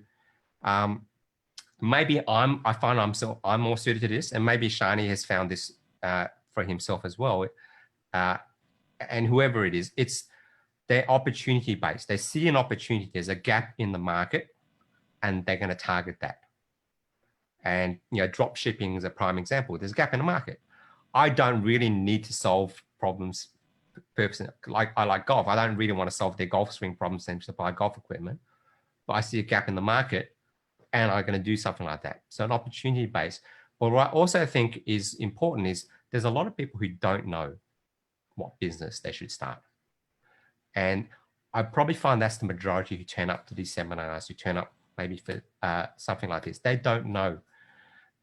maybe I find I'm more suited to this, and maybe Shani has found this for himself as well. And whoever it is, they're opportunity based. They see an opportunity, there's a gap in the market, and they're going to target that. And you know, drop shipping is a prime example. There's a gap in the market. I don't really need to solve problems purposely. Like I like golf. I don't really want to solve their golf swing problems and to buy golf equipment, but I see a gap in the market and I'm going to do something like that. So an opportunity base. But what I also think is important is there's a lot of people who don't know what business they should start. And I probably find that's the majority who turn up to these seminars, who turn up maybe for something like this. They don't know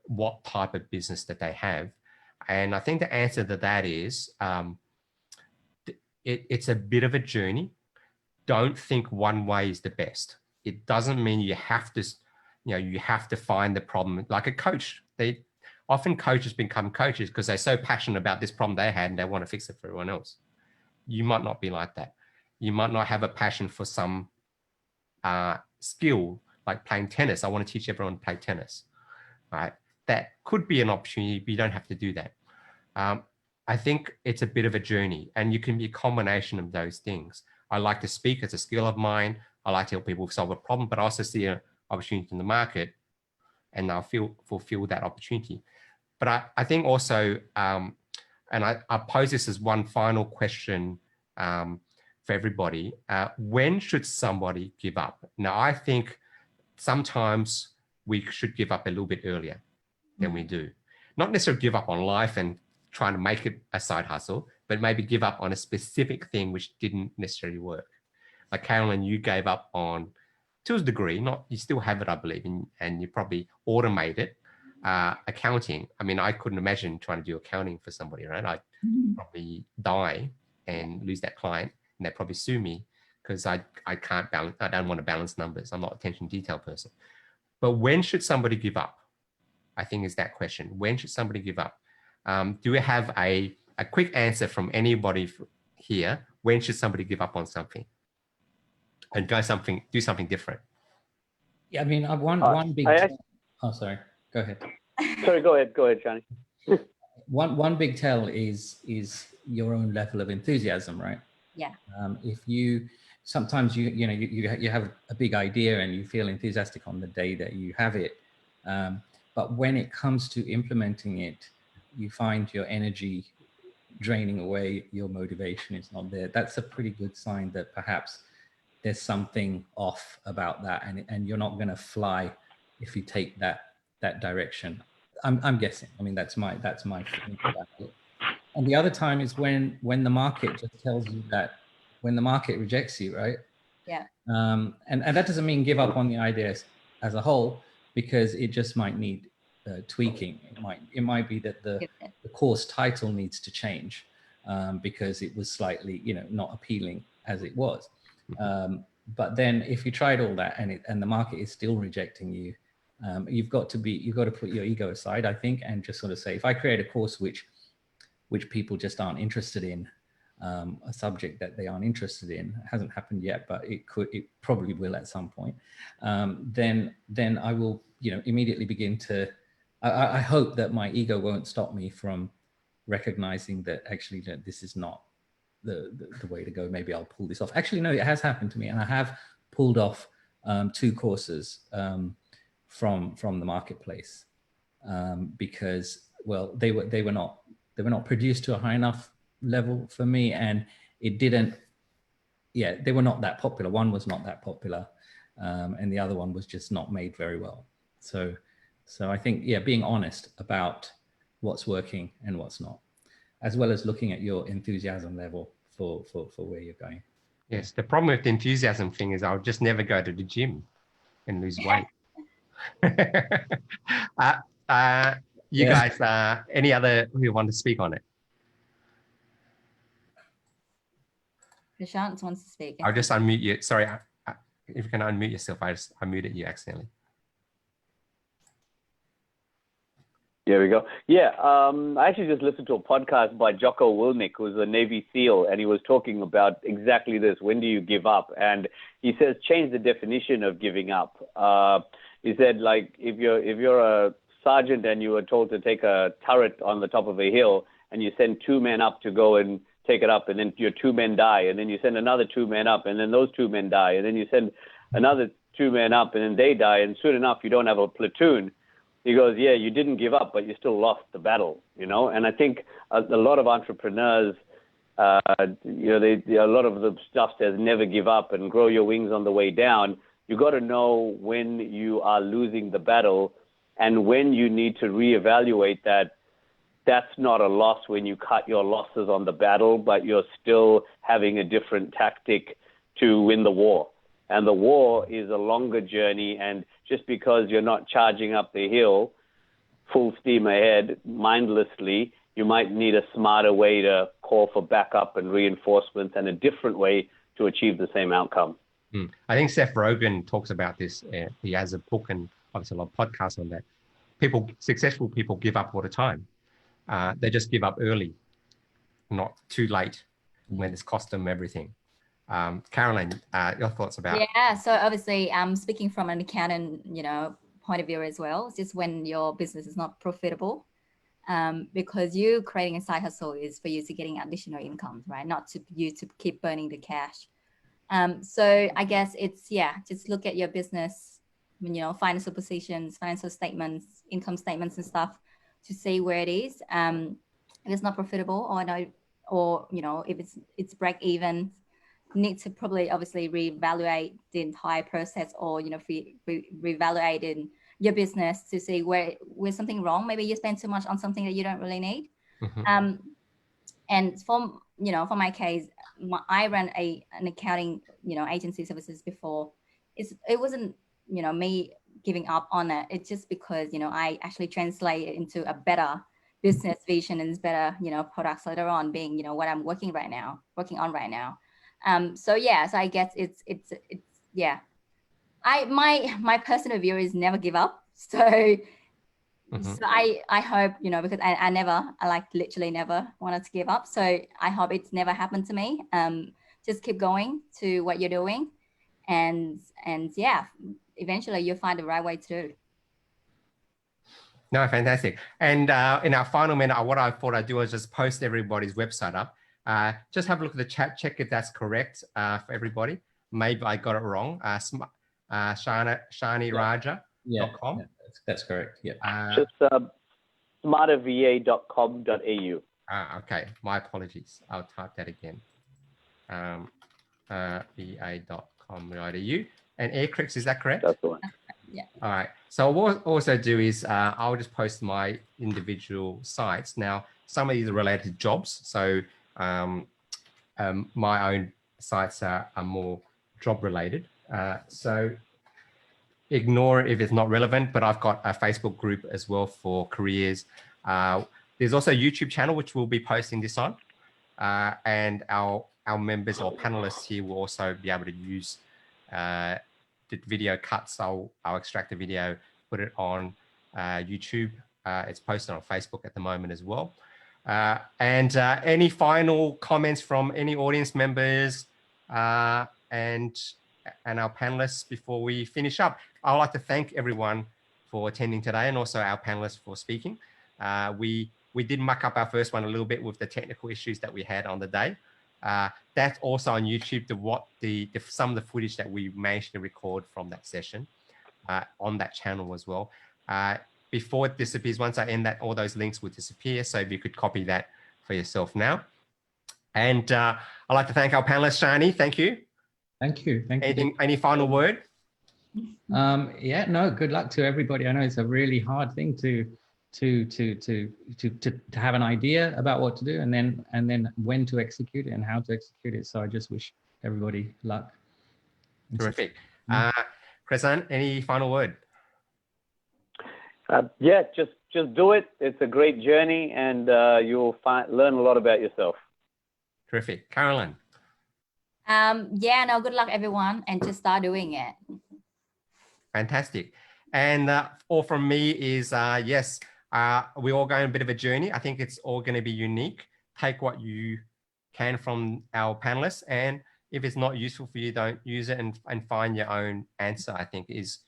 what type of business that they have. And I think the answer to that is it's a bit of a journey. Don't think one way is the best. It doesn't mean you have to find the problem. Like a coach, coaches become coaches because they're so passionate about this problem they had and they want to fix it for everyone else. You might not be like that. You might not have a passion for some skill, like playing tennis. I want to teach everyone to play tennis, right? That could be an opportunity, but you don't have to do that. I think it's a bit of a journey, and you can be a combination of those things. I like to speak, it's a skill of mine. I like to help people solve a problem, but I also see an opportunity in the market and I'll fulfill that opportunity. But I think also, and I pose this as one final question for everybody, when should somebody give up? Now, I think sometimes we should give up a little bit earlier than we do. Not necessarily give up on life and trying to make it a side hustle, but maybe give up on a specific thing which didn't necessarily work. Like Carolyn, you gave up on, to a degree, you still have it, I believe, and you probably automate it. Accounting, I mean, I couldn't imagine trying to do accounting for somebody, right? I'd probably die and lose that client, and they'd probably sue me because I can't balance, I don't want to balance numbers. I'm not an attention to detail person. But when should somebody give up? I think is that question. When should somebody give up? Do we have a quick answer from anybody here? When should somebody give up on something and do something different? Yeah, I mean, one big. Oh, sorry. Go ahead. Sorry, go ahead, Shani. One big tell is your own level of enthusiasm, right? Yeah. If sometimes you have a big idea and you feel enthusiastic on the day that you have it, but when it comes to implementing it, you find your energy draining away, your motivation is not there. That's a pretty good sign that perhaps there's something off about that, and you're not going to fly if you take that direction. I'm guessing. I mean, that's my feeling about it. And the other time is when the market just tells you that, when the market rejects you, right? Yeah. And that doesn't mean give up on the idea as a whole, because it just might need tweaking. It might be that the course title needs to change because it was slightly, not appealing as it was. But then if you tried all that and the market is still rejecting you, you've got to put your ego aside, I think, and just sort of say, if I create a course which people just aren't interested in, a subject that they aren't interested in, it hasn't happened yet, but it probably will at some point, then I will, immediately begin to, I hope that my ego won't stop me from recognizing that actually that this is not the way to go. Maybe I'll pull this off. Actually, no, it has happened to me, and I have pulled off 2 courses from the marketplace because, well, they were not produced to a high enough level for me, and it didn't. Yeah, they were not that popular. One was not that popular, and the other one was just not made very well. So I think, being honest about what's working and what's not, as well as looking at your enthusiasm level for where you're going. Yes, the problem with the enthusiasm thing is I'll just never go to the gym and lose weight. You guys, any other who want to speak on it? Kresant wants to speak. I'll just unmute you. Sorry, if you can unmute yourself, I muted you accidentally. There we go. Yeah, I actually just listened to a podcast by Jocko Willink, who's a Navy SEAL, and he was talking about exactly this. When do you give up? And he says, change the definition of giving up. He said, like, if you're a sergeant and you were told to take a turret on the top of a hill, and you send 2 men up to go and take it up, and then your 2 men die, and then you send another 2 men up, and then those 2 men die, and then you send another 2 men up, and then they die, and soon enough you don't have a platoon. He goes, yeah, you didn't give up, but you still lost the battle, And I think a lot of entrepreneurs, a lot of the stuff says never give up and grow your wings on the way down. You got to know when you are losing the battle and when you need to reevaluate that. That's not a loss when you cut your losses on the battle, but you're still having a different tactic to win the war. And the war is a longer journey, and just because you're not charging up the hill full steam ahead mindlessly, you might need a smarter way to call for backup and reinforcements and a different way to achieve the same outcome. I think Seth Rogen talks about this. He has a book and obviously a lot of podcasts on that. Successful people give up all the time. They just give up early, not too late when it's cost them everything. Carolyn, your thoughts about? Yeah, so obviously, speaking from an accountant, point of view as well, it's just when your business is not profitable, because you creating a side hustle is for you to getting additional income, right? Not to you to keep burning the cash. So I guess it's, just look at your business, financial positions, financial statements, income statements and stuff to see where it is. If it's not profitable or if it's break even, need to probably obviously reevaluate the entire process or, reevaluating your business to see where's something wrong. Maybe you spend too much on something that you don't really need. And for my case, I ran an accounting, agency services before. It wasn't, me giving up on it. It's just because, I actually translate it into a better business vision and better, products later on being, what I'm working on right now. So I guess it's my personal view is never give up. So I hope, because I literally never wanted to give up. So I hope it's never happened to me. Just keep going to what you're doing and eventually you'll find the right way to do. No, fantastic. And in our final minute, what I thought I'd do is just post everybody's website up. Just have a look at the chat, check if that's correct for everybody. Maybe I got it wrong. Shani Raja.com. Yeah, that's correct. Yeah. Just smarterva.com.au. Okay. My apologies. I'll type that again. va.com.au. And Aircrex, is that correct? That's the one. Yeah. All right. So what I'll also do is I'll just post my individual sites. Now, some of these are related to jobs. So my own sites are more job related. So ignore it if it's not relevant, but I've got a Facebook group as well for careers. There's also a YouTube channel, which we'll be posting this on. And our members or panelists here will also be able to use the video cuts. I'll extract the video, put it on YouTube. It's posted on Facebook at the moment as well. And any final comments from any audience members and our panelists before we finish up? I'd like to thank everyone for attending today and also our panelists for speaking. We did muck up our first one a little bit with the technical issues that we had on the day. That's also on YouTube, some of the footage that we managed to record from that session on that channel as well. Before it disappears, once I end that, all those links will disappear. So if you could copy that for yourself now. And I'd like to thank our panelists, Shani. Thank you. Thank you. Thank you. Any final word? Yeah, no, good luck to everybody. I know it's a really hard thing to have an idea about what to do and then when to execute it and how to execute it. So I just wish everybody luck. Terrific. Kresant, any final word? Yeah, just do it. It's a great journey, and you'll learn a lot about yourself. Terrific. Carolyn. Yeah, no, good luck everyone, and just start doing it. Fantastic. And all from me is yes, we're all going a bit of a journey. I think it's all going to be unique. Take what you can from our panelists, and if it's not useful for you, don't use it, and find your own answer. I think is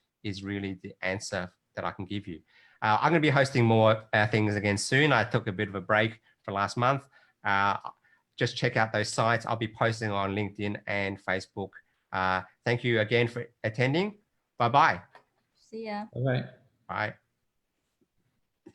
really the answer that I can give you. I'm going to be hosting more things again soon. I took a bit of a break for last month. Just check out those sites. I'll be posting on LinkedIn and Facebook. Thank you again for attending. Bye-bye. See ya. All right. Bye.